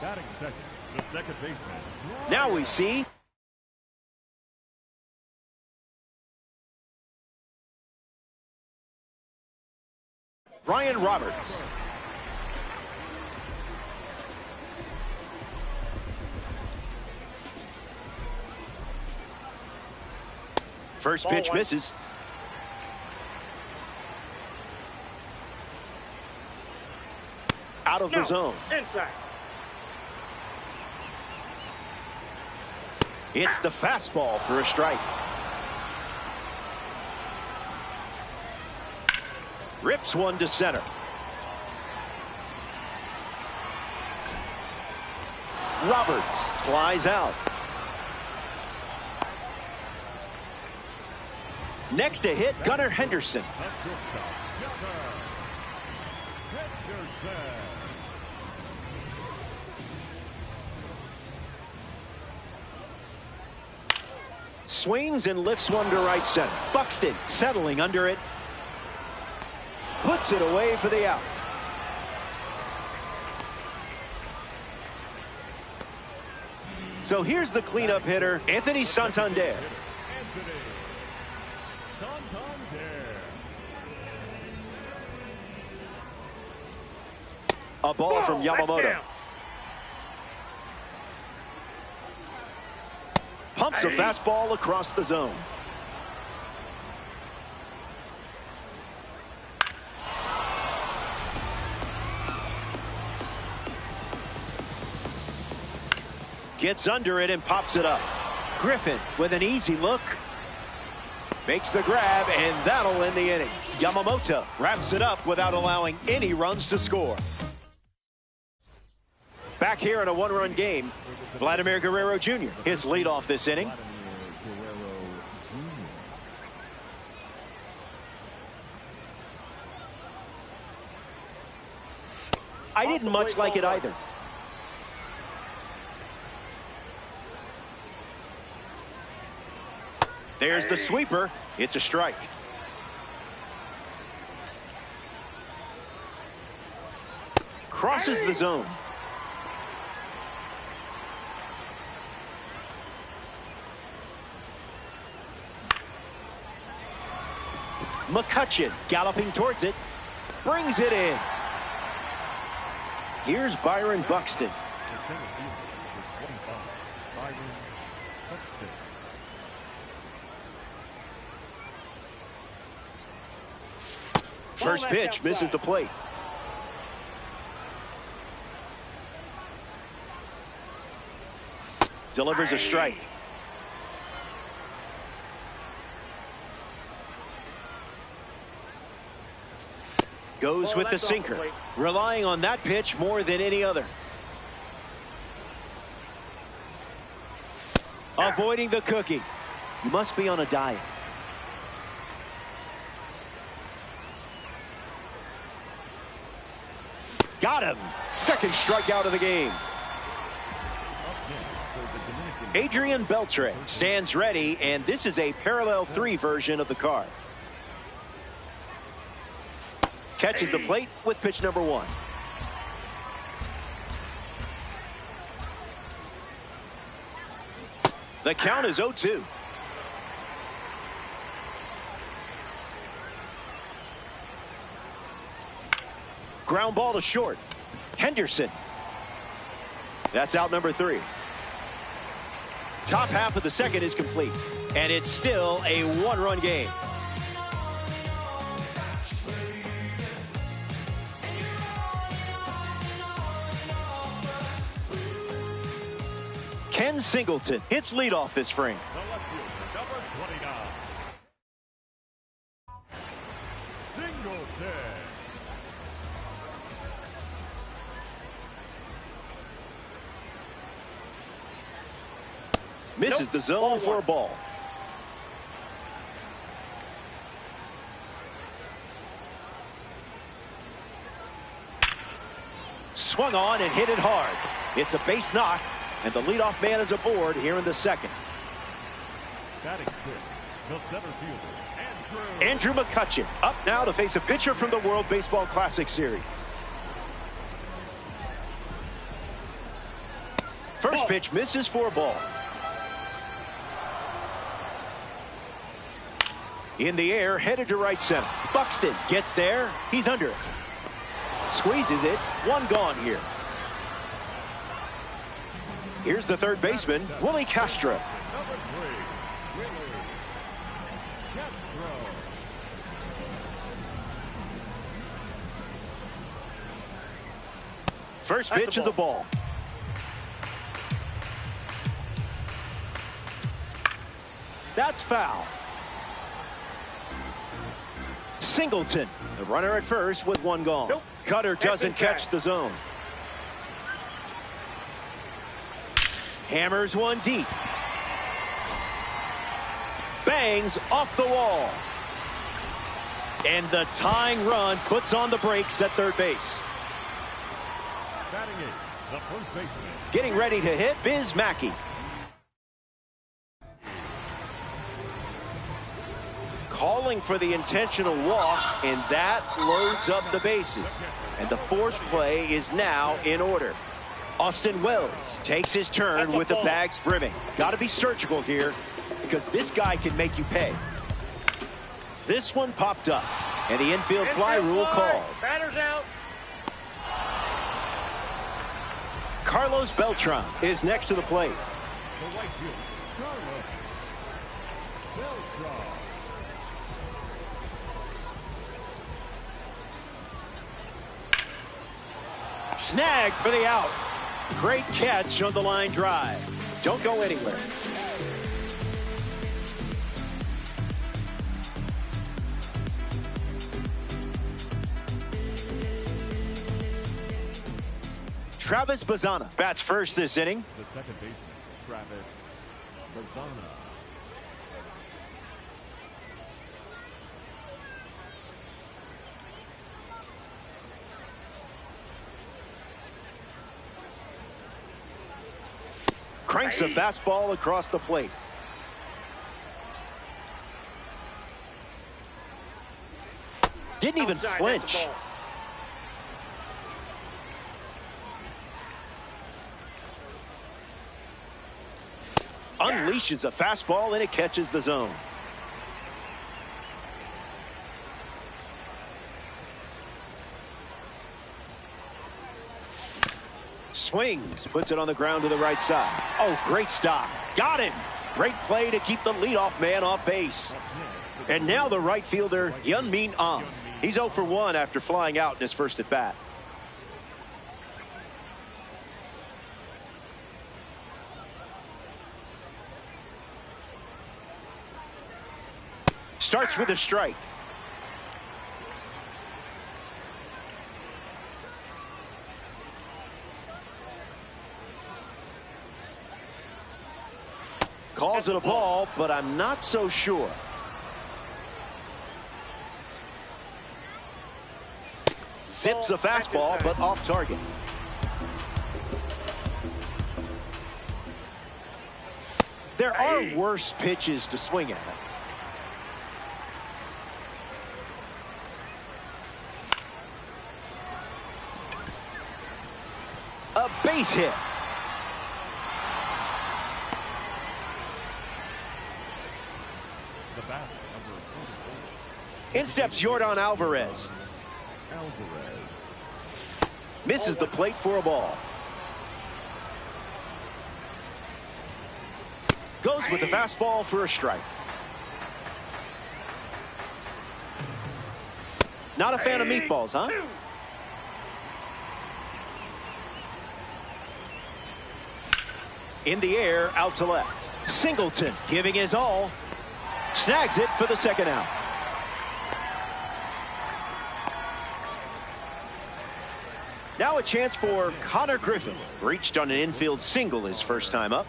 Batting second, the second baseman. Now we see Ryan Roberts. First pitch misses. Out of the zone. Inside. It's the fastball for a strike. Rips one to center. Roberts flies out. Next to hit, Gunnar Henderson. Swings and lifts one to right center. Buxton settling under it. Puts it away for the out. So here's the cleanup hitter, Anthony Santander. A ball from Yamamoto. Pumps a fastball across the zone. Gets under it and pops it up. Griffin with an easy look. Makes the grab, and that'll end the inning. Yamamoto wraps it up without allowing any runs to score. Back here in a one-run game, Vladimir Guerrero Jr. his leadoff this inning. I didn't much like it either. There's the sweeper. It's a strike. Crosses the zone. McCutchen galloping towards it. Brings it in. Here's Byron Buxton. First pitch misses the plate. Delivers a strike. Goes with the sinker, relying on that pitch more than any other. Avoiding the cookie. You must be on a diet. Got him. Second strikeout of the game. Adrian Beltre stands ready, and this is a parallel 3 version of the card. Catches the plate with pitch number 1. The count is 0-2. Ground ball to short. Henderson. That's out number 3. Top half of the second is complete, and it's still a one-run game. Ken Singleton hits leadoff this frame. The left fielder, number 29. Misses the zone for a ball. Swung on and hit it hard. It's a base knock, and the leadoff man is aboard here in the second. Batting fifth, the center fielder, Andrew McCutchen up now to face a pitcher from the World Baseball Classic Series. First pitch misses for a ball. In the air, headed to right center. Buxton gets there. He's under it. Squeezes it. One gone here. Here's the third baseman, Willie Castro. number 3, Willie Castro. First pitch is a ball. That's foul. Singleton, the runner at first with one gone. Nope. Cutter doesn't catch the zone. Hammers one deep. Bangs off the wall. And the tying run puts on the brakes at third base. Batting eighth, the first baseman. Getting ready to hit, Biz Mackey. Calling for the intentional walk, and that loads up the bases. And the force play is now in order. Austin Wells takes his turn with the bags brimming. Got to be surgical here because this guy can make you pay. This one popped up, and the infield fly rule called. Batter's out. Carlos Beltran is next to the plate. The right fielder, Carlos Beltran. Snag for the out. Great catch on the line drive. Don't go anywhere. Travis Bazzana bats first this inning. The second baseman, Travis Bazzana. Cranks a fastball across the plate. Didn't even Outside, flinch. that's the ball. Unleashes a fastball and it catches the zone. Swings, puts it on the ground to the right side. Oh, great stop. Got him. Great play to keep the leadoff man off base. And now the right fielder, Hyun-Min Ahn. He's 0 for 1 after flying out in his first at bat. Starts with a strike. Calls it a ball, but I'm not so sure. Zips a fastball, but off target. There are worse pitches to swing at. A base hit. The batter, number 44. In steps Yordan Alvarez. Alvarez. Misses the plate for a ball. Goes with the fastball for a strike. Not a fan of meatballs, huh? In the air, out to left. Singleton giving his all. Snags it for the second out. Now a chance for Connor Griffin. Reached on an infield single his first time up.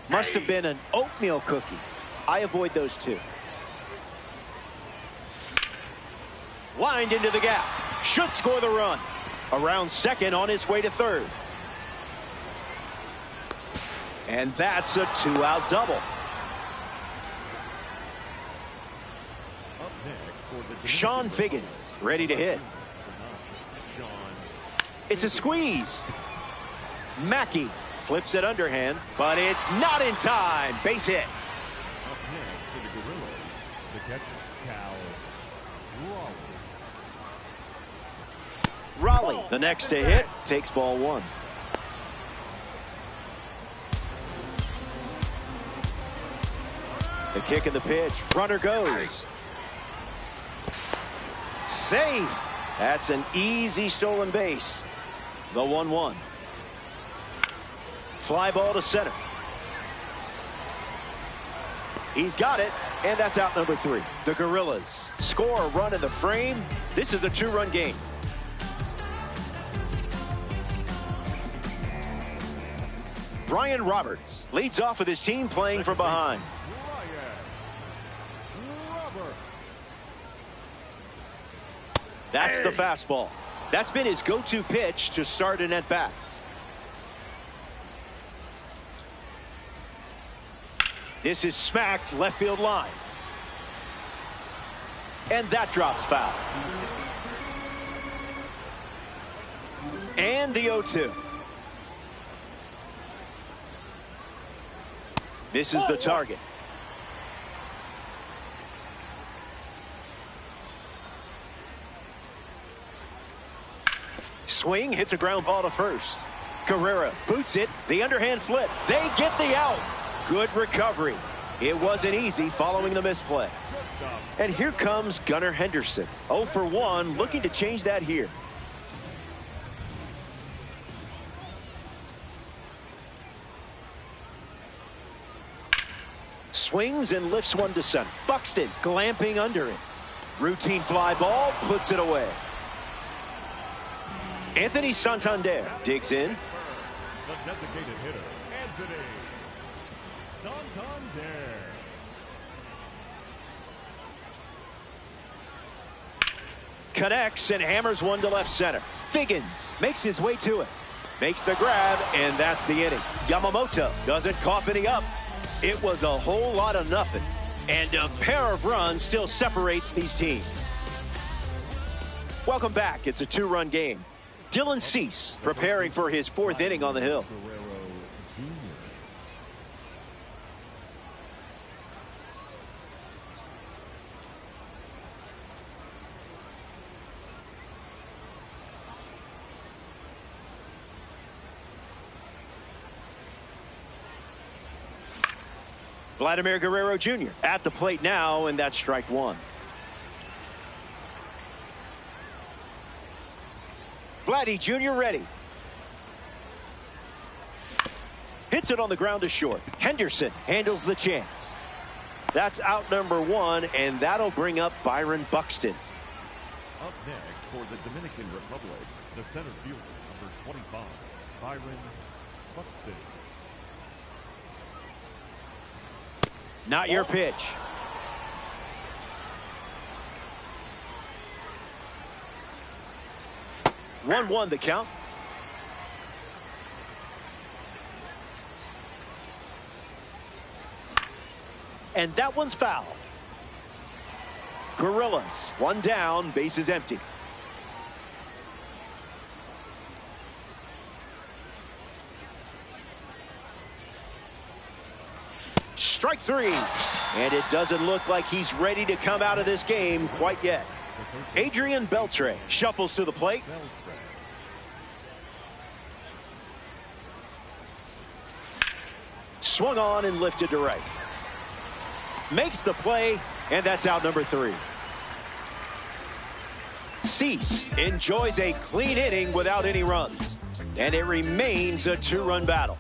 Must have been an oatmeal cookie. I avoid those two. Lined into the gap. Should score the run. Around second, on his way to third. And that's a two-out double. Sean Figgins ready to hit. It's a squeeze. Mackey flips it underhand, but it's not in time. Base hit. Up next for the Gorillas, the catcher, Raleigh, the next to hit, takes ball one. The kick and the pitch. Runner goes. Safe. That's an easy stolen base. The 1-1. Fly ball to center. He's got it, and that's out number 3. The Gorillas score a run in the frame. This is a 2-run game. Brian Roberts leads off with his team playing from behind. That's the fastball. That's been his go-to pitch to start an at-bat. This is smacked left field line. And that drops foul. And the 0-2. Misses the target. Swing, hits a ground ball to first. Carrera boots it. The underhand flip. They get the out. Good recovery. It wasn't easy following the misplay. And here comes Gunnar Henderson. 0 for 1, looking to change that here. Swings and lifts one to center. Buxton glamping under it. Routine fly ball, puts it away. Anthony Santander digs in. The designated hitter, Anthony Santander. Connects and hammers one to left center. Figgins makes his way to it. Makes the grab, and that's the inning. Yamamoto doesn't cough any up. It was a whole lot of nothing. And a pair of runs still separates these teams. Welcome back. It's a 2-run game. Dylan Cease preparing for his 4th inning on the hill. Vladimir Guerrero Jr. at the plate now, and that's strike 1. Vladdy Jr. ready. Hits it on the ground to short. Henderson handles the chance. That's out number 1, and that'll bring up Byron Buxton. Up next for the Dominican Republic, the center fielder, number 25, Byron Buxton. Not your pitch. One the count. And that one's foul. Gorillas, 1 down, base is empty. Strike 3. And it doesn't look like he's ready to come out of this game quite yet. Adrian Beltre shuffles to the plate. Swung on and lifted to right. Makes the play, and that's out number 3. Cease enjoys a clean inning without any runs. And it remains a 2-run battle.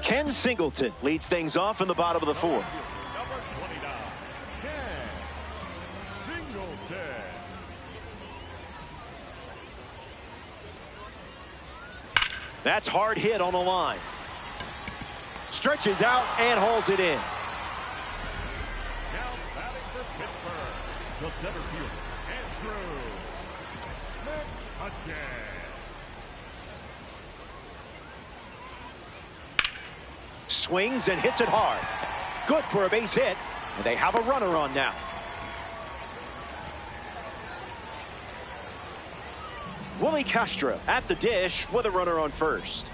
Ken Singleton leads things off in the bottom of the 4th. Number 29, That's hard hit on the line. Stretches out and hauls it in. Now batting for Pittsburgh, the center fielder, Andrew McCutcheon. Swings and hits it hard. Good for a base hit, and they have a runner on now. Willie Castro at the dish with a runner on first.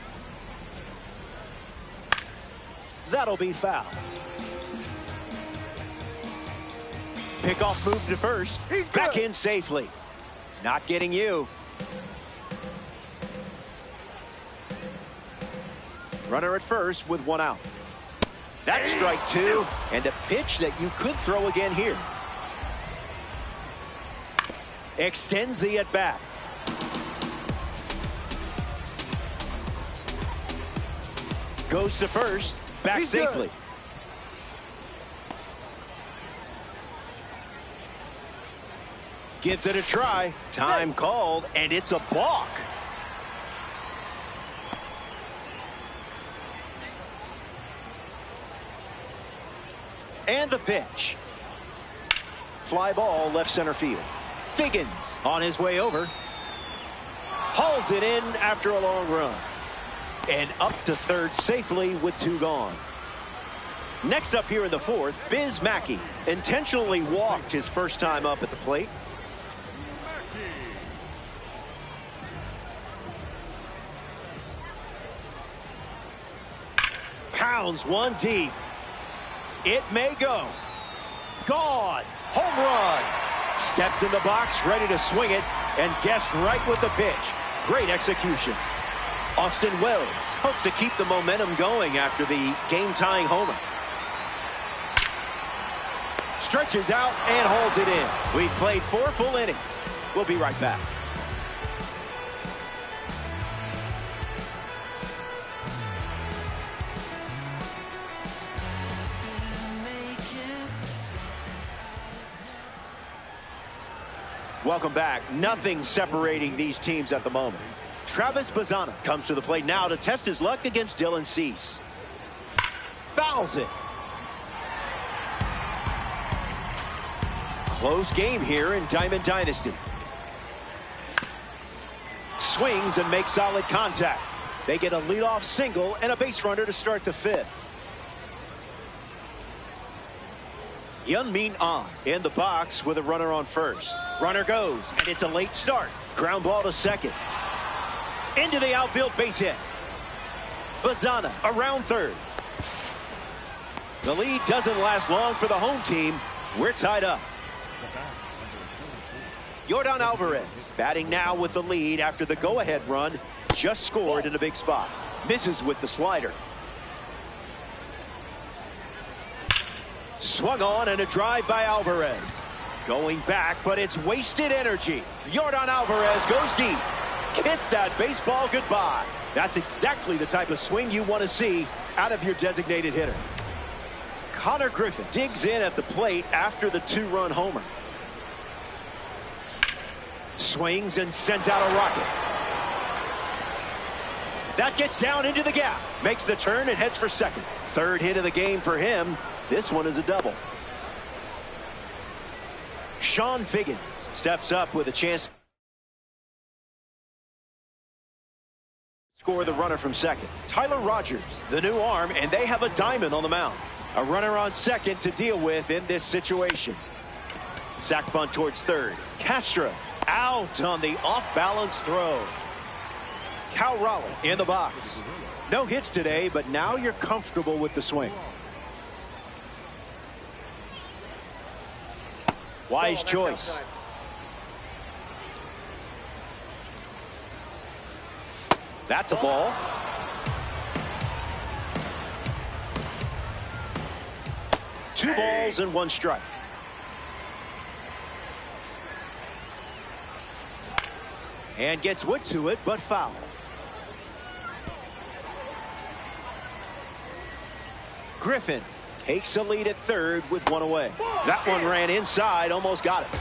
That'll be foul. Pickoff move to first. Back in safely. Not getting you. Runner at first with one out. That's strike two, and a pitch that you could throw again here. Extends the at-bat. Goes to first, back safely. Gives it a try. Time called, and it's a balk. And the pitch. Fly ball left center field. Figgins on his way over. Hauls it in after a long run. And up to third safely with two gone. Next up here in the fourth, Biz Mackey intentionally walked his first time up at the plate. Pounds one deep. It may go. Gone. Home run. Stepped in the box, ready to swing it, and guessed right with the pitch. Great execution. Austin Wells hopes to keep the momentum going after the game-tying homer. Stretches out and hauls it in. We've played 4 full innings. We'll be right back. Welcome back. Nothing separating these teams at the moment. Travis Bazzana comes to the plate now to test his luck against Dylan Cease. Fouls it. Close game here in Diamond Dynasty. Swings and makes solid contact. They get a leadoff single and a base runner to start the 5th. Hyun-Min Ah in the box with a runner on first. Runner goes, and it's a late start. Ground ball to second. Into the outfield, base hit. Bazzana around third. The lead doesn't last long for the home team. We're tied up. Yordan Alvarez batting now with the lead after the go-ahead run. Just scored in a big spot. Misses with the slider. Swung on and a drive by Alvarez. Going back, but it's wasted energy. Yordan Alvarez goes deep. Kiss that baseball goodbye. That's exactly the type of swing you want to see out of your designated hitter. Connor Griffin digs in at the plate after the 2-run homer. Swings and sent out a rocket. That gets down into the gap. Makes the turn and heads for second. 3rd hit of the game for him. This one is a double. Sean Figgins steps up with a chance to score the runner from second. Tyler Rogers, the new arm, and they have a diamond on the mound. A runner on second to deal with in this situation. Sack bunt towards third. Castro out on the off-balance throw. Cal Raleigh in the box. No hits today, but now you're comfortable with the swing. Wise choice. That's a ball. Two balls and 1 strike. And gets wood to it, but foul. Griffin takes a lead at third with 1 away. That one ran inside, almost got it.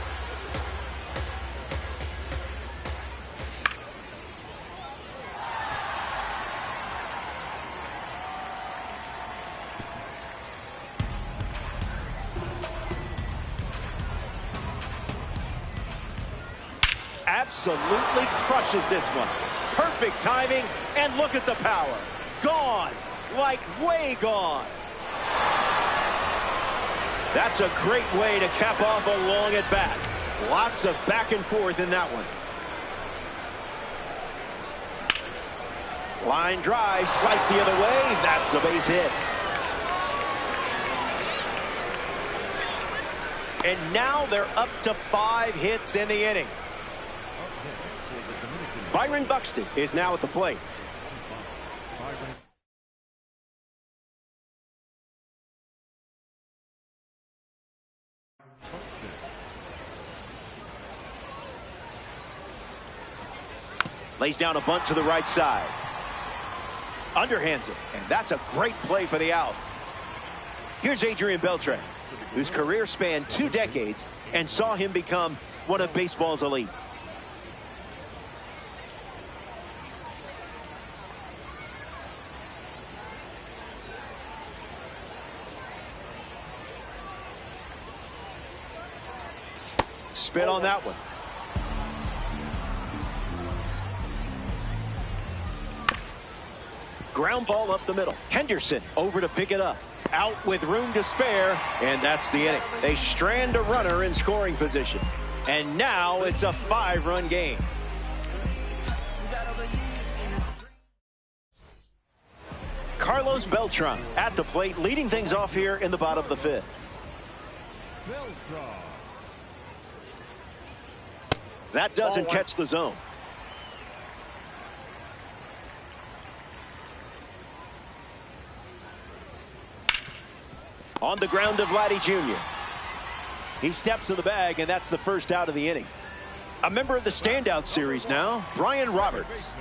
absolutely crushes this one. Perfect timing, and look at the power. Gone, like way gone. That's a great way to cap off a long at bat. Lots of back and forth in that one. Line drive, slice the other way. That's a base hit. And now they're up to 5 hits in the inning. Byron Buxton is now at the plate. Lays down a bunt to the right side. Underhands it, and that's a great play for the out. Here's Adrian Beltre, whose career spanned 2 decades and saw him become one of baseball's elite. Spit on that one. Ground ball up the middle. Henderson over to pick it up. Out with room to spare, and that's the inning. They strand a runner in scoring position. And now it's a 5-run game. Carlos Beltran at the plate, leading things off here in the bottom of the 5th. That doesn't catch the zone. On the ground of Vladdy Jr. He steps to the bag, and that's the first out of the inning. A member of the standout series now, Brian Roberts.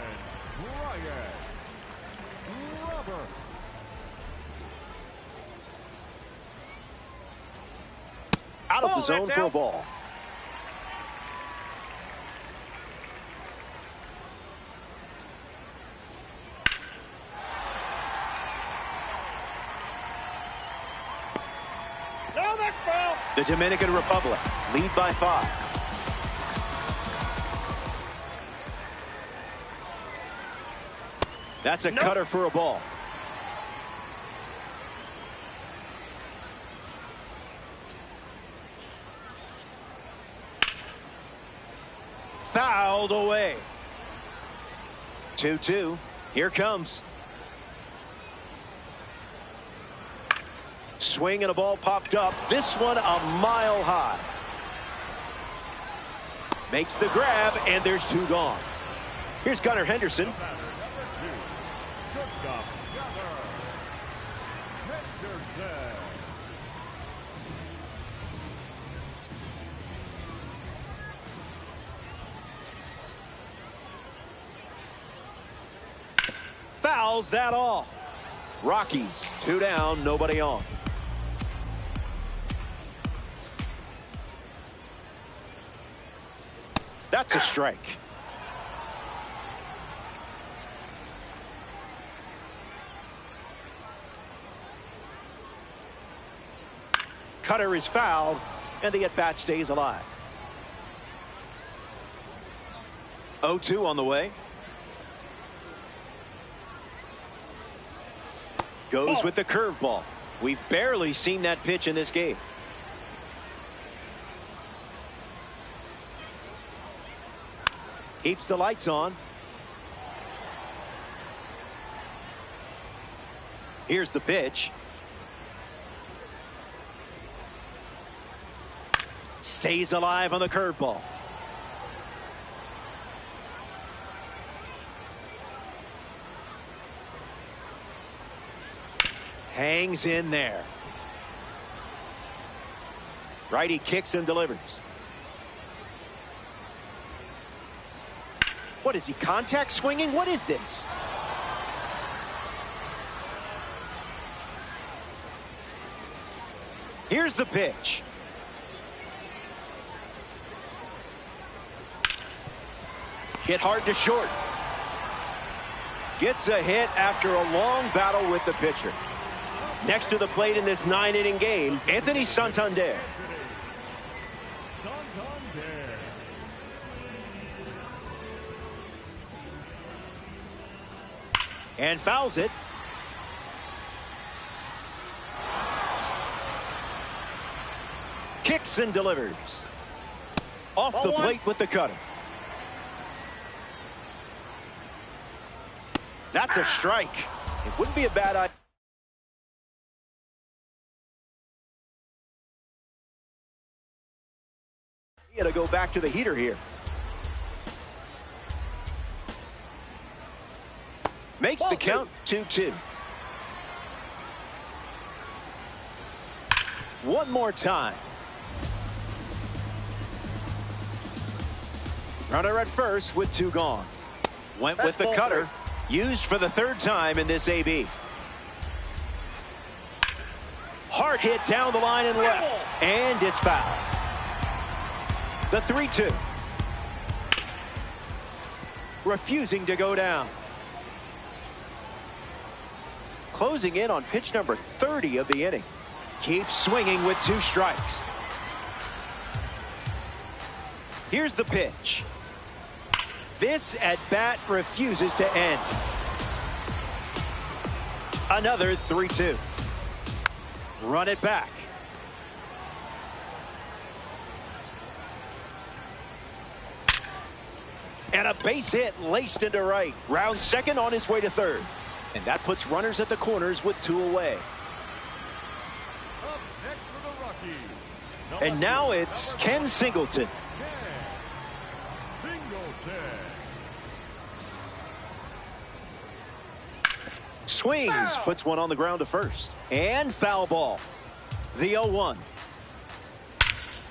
Out of the zone for a ball. The Dominican Republic lead by 5. That's a cutter for a ball. Fouled away. 2-2. Here comes. Swing and a ball popped up. This one a mile high. Makes the grab, and there's 2 gone. Here's Gunnar Henderson. Fouls that off. Rockies 2 down, nobody on. That's a strike. Cutter is fouled, and the at-bat stays alive. 0-2 on the way. Goes with the curveball. We've barely seen that pitch in this game. Keeps the lights on. Here's the pitch. Stays alive on the curveball. Hangs in there. Righty kicks and delivers. What is he, contact swinging? What is this? Here's the pitch. Hit hard to short. Gets a hit after a long battle with the pitcher. Next to the plate in this 9-inning game, Anthony Santander. And fouls it. Kicks and delivers. Off the plate with the cutter. That's a strike. It wouldn't be a bad idea to go back to the heater here. Makes the count 2-2. One more time. Runner at first with 2 gone. Went with the cutter. Used for the 3rd time in this AB. Hard hit down the line and left. And it's foul. The 3-2. Refusing to go down. Closing in on pitch number 30 of the inning. Keeps swinging with 2 strikes. Here's the pitch. This at bat refuses to end. Another 3-2. Run it back. And a base hit laced into right. Round second on his way to third. And that puts runners at the corners with 2 away. Up next for the Rockies. And now it's Ken Singleton. Swings, puts one on the ground to first. And foul ball. The 0-1.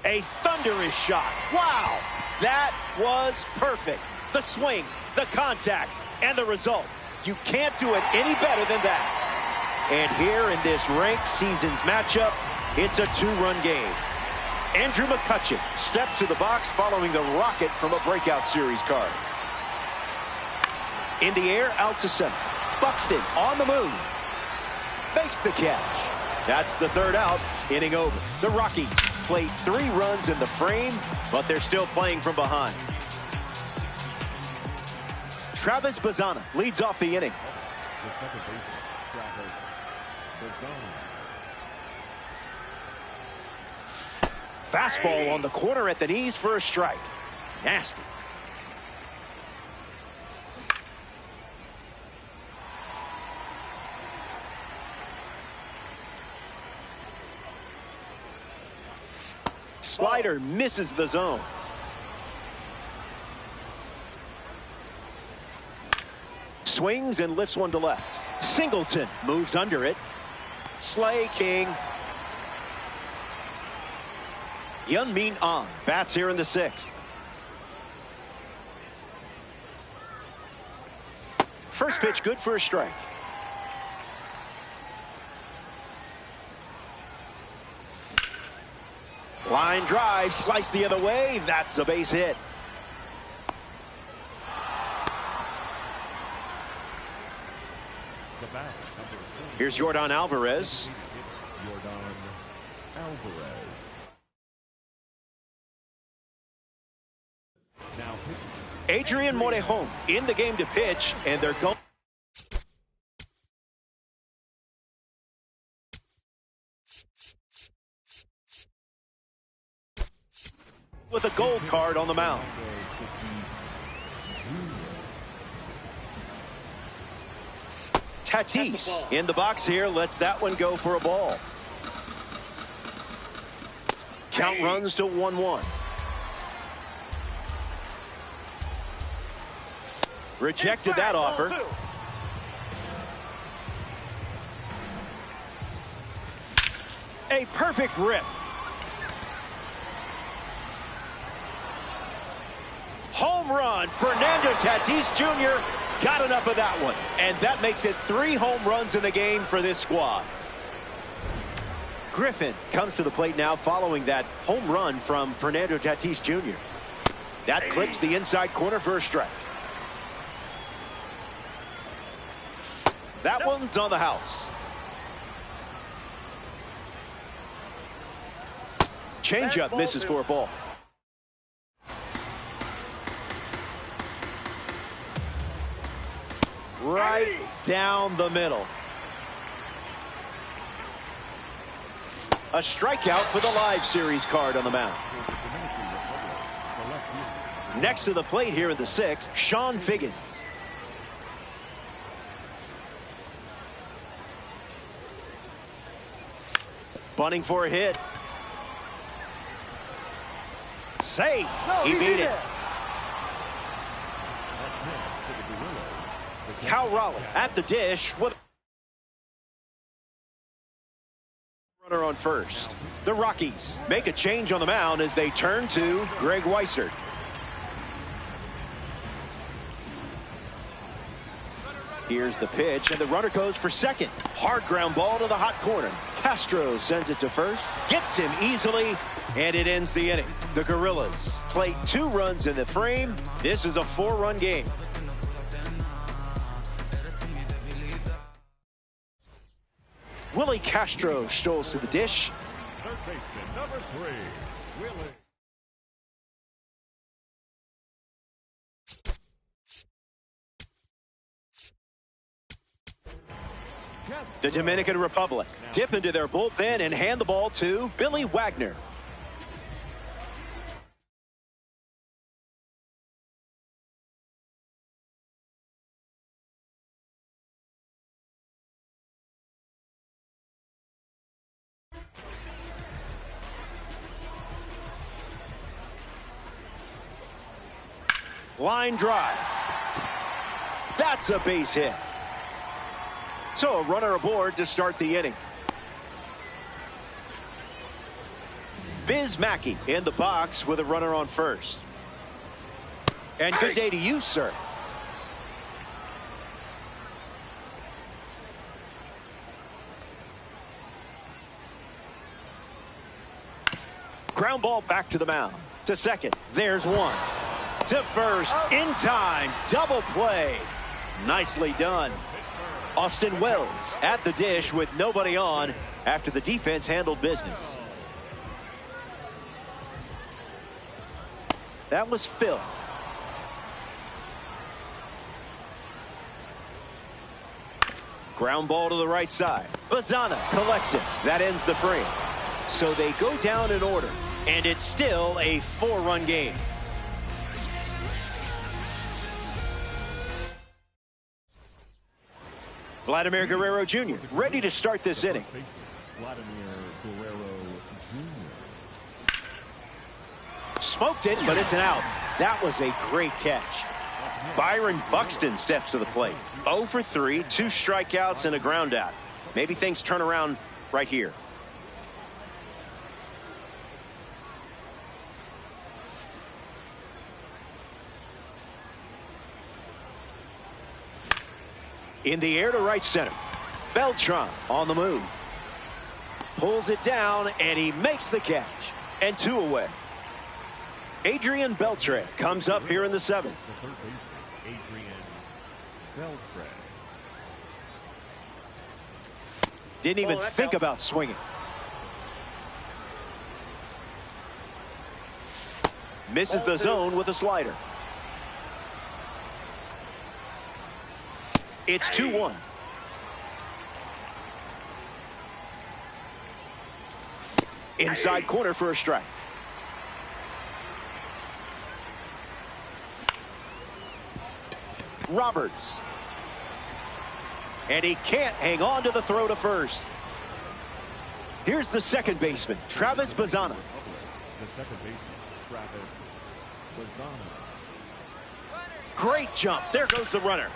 A thunderous shot. Wow! That was perfect. The swing, the contact, and the result. You can't do it any better than that. And here in this ranked seasons matchup, it's a 2-run game. Andrew McCutchen steps to the box following the rocket from a breakout series card. In the air, out to center. Buxton on the move. Makes the catch. That's the 3rd out. Inning over. The Rockies played 3 runs in the frame, but they're still playing from behind. Travis Bazzana leads off the inning. Fastball on the corner at the knees for a strike. Nasty. Slider misses the zone. Swings and lifts one to left. Singleton moves under it. Slay King. Yun-Min Ahn bats here in the 6th. First pitch good for a strike. Line drive, slice the other way. That's a base hit. Here's Yordan Alvarez. Adrian Morejon in the game to pitch, and they're going. With a gold card on the mound. Tatis in the box here, lets that one go for a ball. Count runs to 1-1. Rejected that offer. A perfect rip. Home run. Fernando Tatis Jr. got enough of that one. And that makes it 3 home runs in the game for this squad. Griffin comes to the plate now following that home run from Fernando Tatis Jr. That clips the inside corner for a strike. That one's on the house. Changeup misses for a ball. right down the middle. A strikeout for the live series card on the mound. Next to the plate here in the 6th, Sean Figgins. Bunting for a hit. Safe. He beat it. Cal Raleigh at the dish with runner on first. The Rockies make a change on the mound as they turn to Greg Weissert. Here's the pitch, and the runner goes for second. Hard ground ball to the hot corner. Castro sends it to first, gets him easily, and it ends the inning. The Gorillas play 2 runs in the frame. This is a 4-run game. Willie Castro strolls to the dish. Third baseman, number 3, Willie. The Dominican Republic dip into their bullpen and hand the ball to Billy Wagner. Line drive. That's a base hit. So a runner aboard to start the inning. Biz Mackey in the box with a runner on first. And good day to you, sir. Ground ball back to the mound. To second. There's one. To first. In time. Double play. Nicely done. Austin Wells at the dish with nobody on after the defense handled business. That was Phil. Ground ball to the right side. Bazana collects it. That ends the frame. So they go down in order, and it's still a 4-run game. Vladimir Guerrero Jr. ready to start this inning. Vladimir Guerrero Jr. Smoked it, but it's an out. That was a great catch. Byron Buxton steps to the plate. 0 for 3, 2 strikeouts and a ground out. Maybe things turn around right here. In the air to right center. Beltran on the move. Pulls it down, and he makes the catch. And 2 away. Adrian Beltre comes up here in the 7th. The third baseman, Adrian Beltre. Didn't even think about swinging. Misses the zone with a slider. It's 2-1. Inside corner for a strike. Roberts. And he can't hang on to the throw to first. Here's the second baseman, Travis Bazana. The second baseman, Travis Bazana. Great jump. There goes the runner.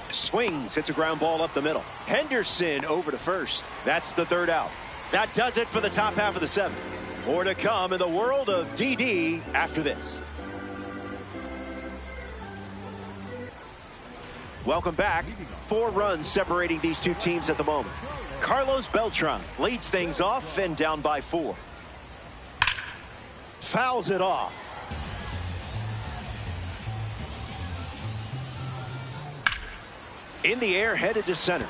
Swings, hits a ground ball up the middle. Henderson over to first. That's the 3rd out. That does it for the top half of the 7th. More to come in the world of DD after this. Welcome back. 4 runs separating these 2 teams at the moment. Carlos Beltran leads things off and down by 4. Fouls it off. In the air, headed to center.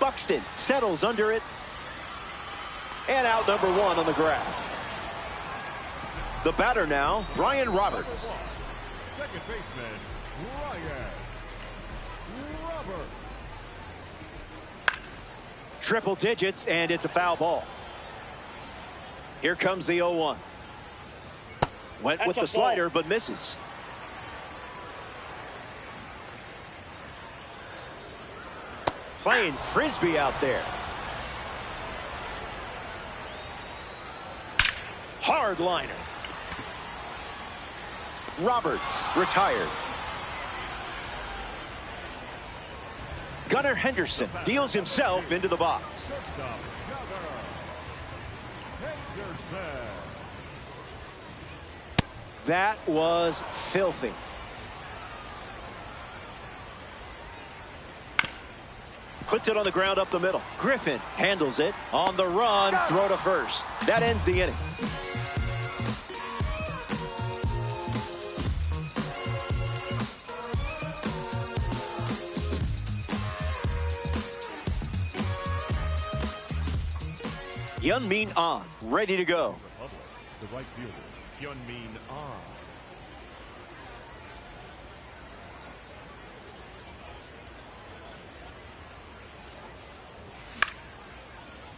Buxton settles under it. And out number 1 on the grab. The batter now, Brian Roberts. Second baseman, Brian Roberts. Triple digits, and it's a foul ball. Here comes the 0-1. Went with the slider, but misses. Playing Frisbee out there. Hard liner. Roberts retired. Gunnar Henderson deals himself into the box. That was filthy. Puts it on the ground up the middle. Griffin handles it on the run, throw to first. That ends the inning. Hyun-Min Ahn, ready to go. The right fielder, Hyun-Min Ahn.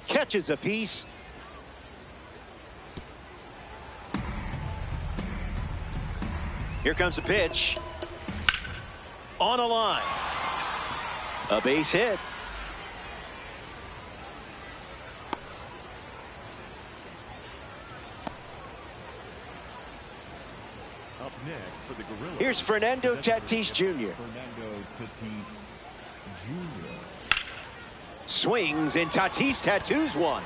Catches a piece. Here comes a pitch. On a line. A base hit. Up next for the Gorillas. Here's Fernando Tatis Jr. Fernando Tatis Jr. Swings and Tatis tattoos one.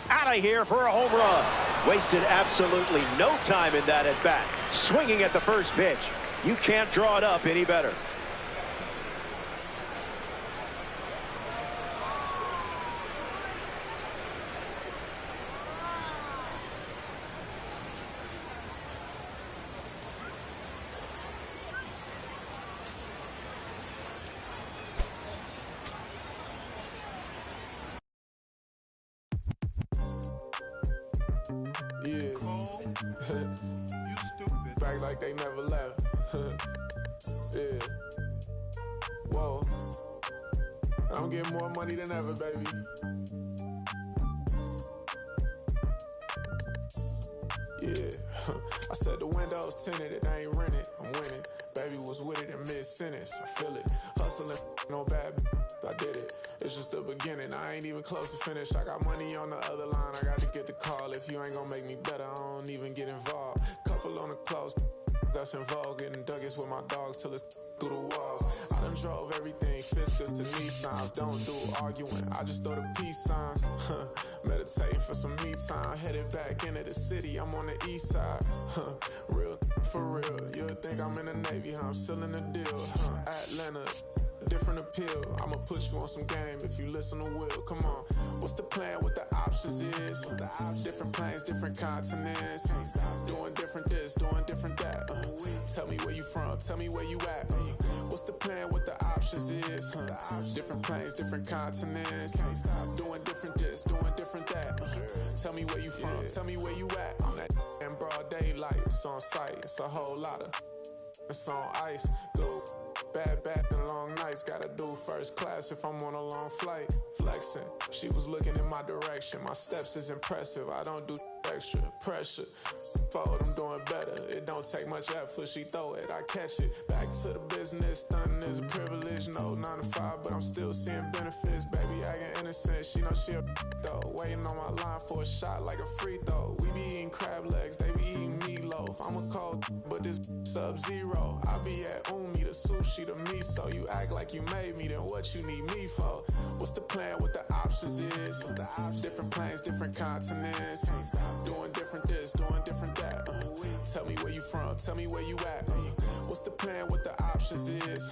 Out of here for a home run. Wasted absolutely no time in that at bat. Swinging at the first pitch. You can't draw it up any better. Yeah. You stupid. Back like they never left. Yeah. Whoa. I'm getting more money than ever, baby. Yeah. I said the windows tinted, it ain't rented. I'm winning. Baby was with it in mid-sentence. I feel it. Hustling, no bad. I did it. It's just the beginning. I ain't even close to finish. I got money on the other line. I got to get the call. If you ain't gonna make me better, I don't even get involved. Couple on the close. That's in vogue. Getting duggies with my dogs till it's through the walls. I done drove everything. Fiscus to Nissans. Don't do arguing. I just throw the peace signs. Meditating for some me time. Headed back into the city. I'm on the east side. Real for real. You'll think I'm in the Navy. I'm still in the deal. Atlanta. Different appeal. I'ma put you on some game if you listen to Will. Come on. What's the plan? What the options is? Different planes, different continents. Doing different this, doing different that. Tell me where you from. Tell me where you at. What's the plan? What the options is? Different planes, different continents. Doing different this, doing different that. Tell me where you from. Tell me where you at. I'm that in broad daylight. It's on sight. It's a whole lot of. It's on ice. Go. Bad and long nights. Gotta do first class if I'm on a long flight. Flexing. She was looking in my direction. My steps is impressive. I don't do extra pressure. Forward, I'm doing better. It don't take much effort. She throw it, I catch it. Back to the business. Stunning is a privilege. No 9 to 5, but I'm still seeing benefits. Baby acting innocent. She know she a though. Waiting on my line for a shot like a free throw. We be eating crab legs. They be eating meatloaf. I'm a cold, but this sub-zero. I be at Umi, the sushi, the miso. You act like you made me, then what you need me for? What's the plan? What the options is? Different planes, different continents. Doing different this, doing different that. Tell me where you from, tell me where you at. What's the plan? What the options is?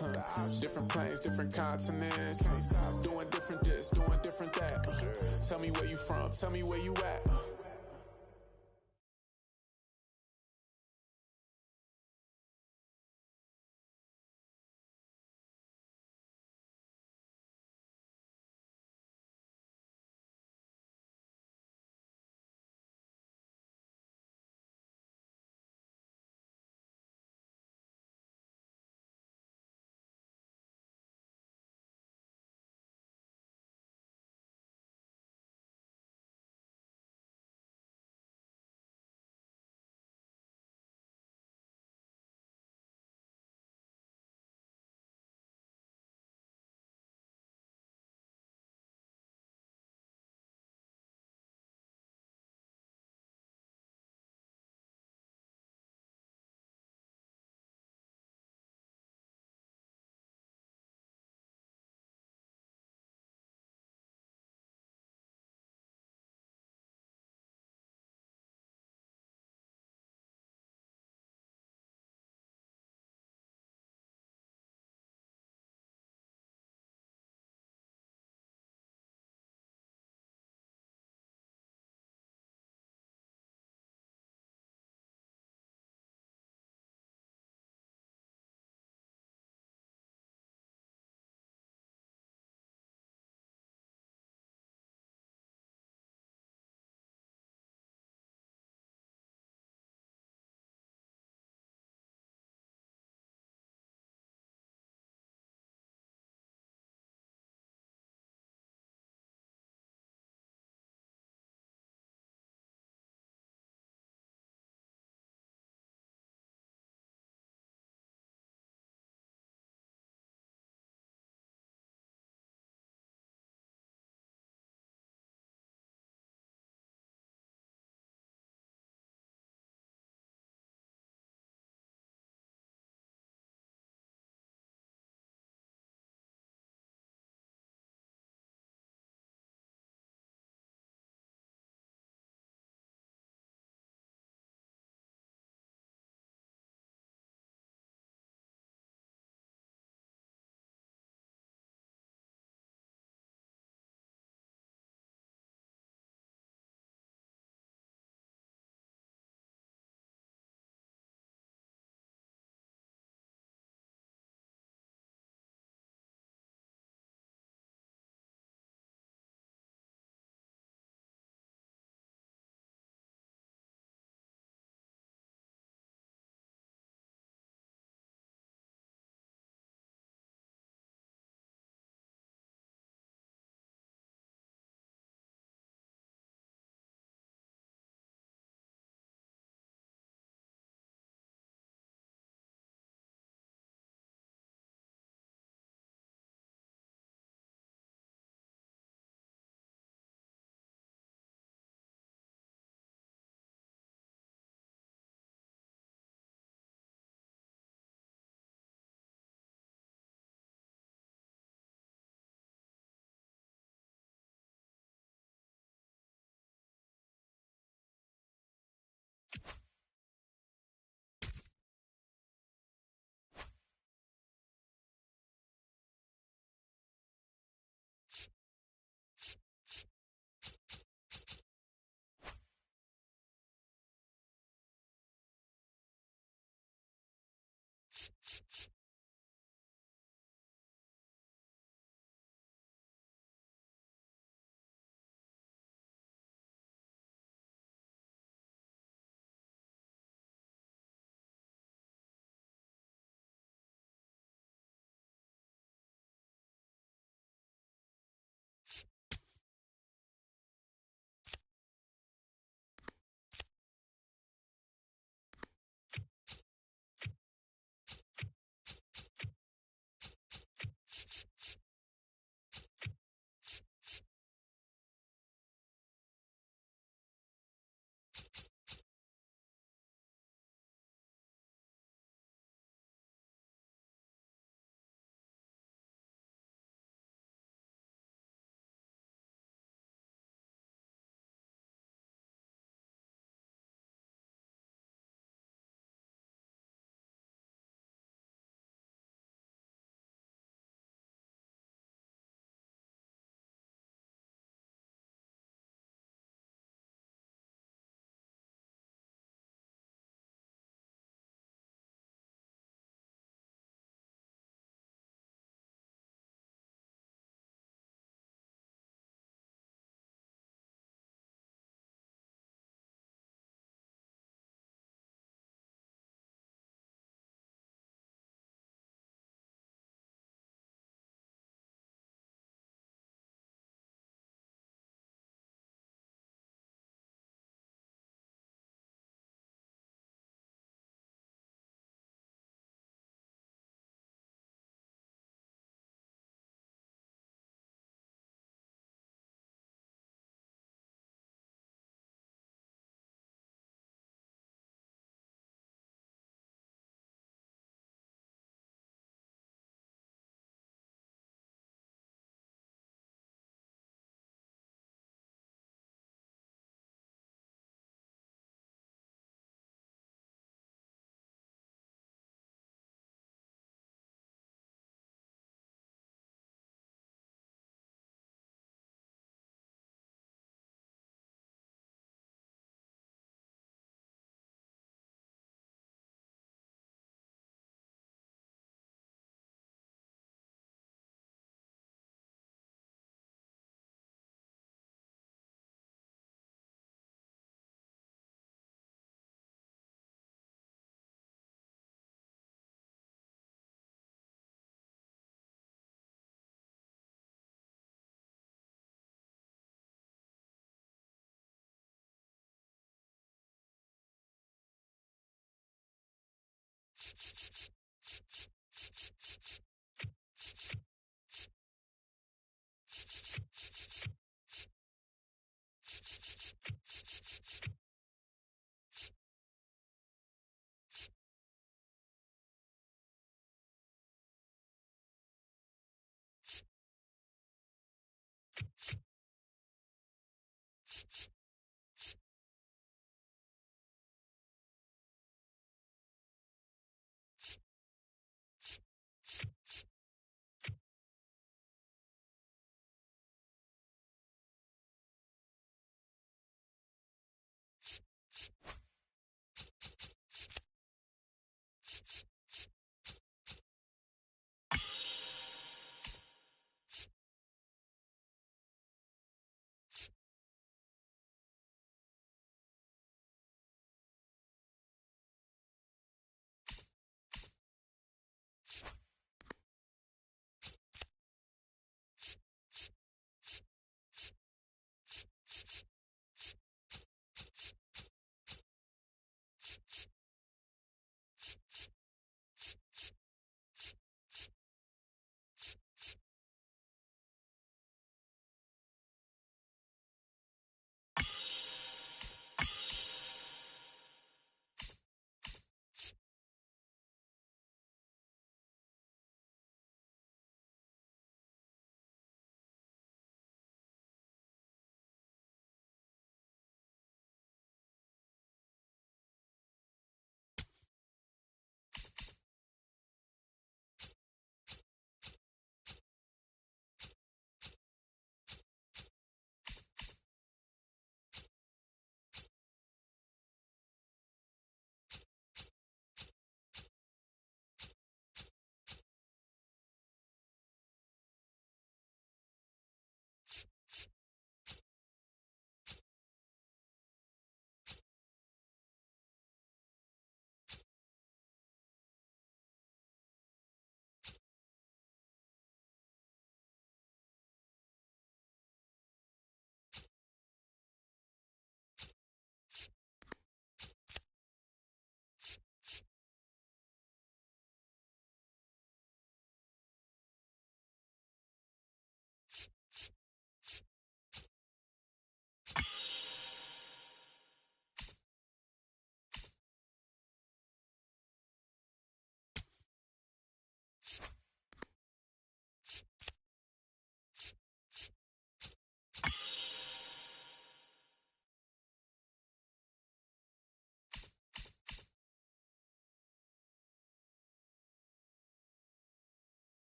Different planes, different continents. Doing different this, doing different that. Tell me where you from, tell me where you at.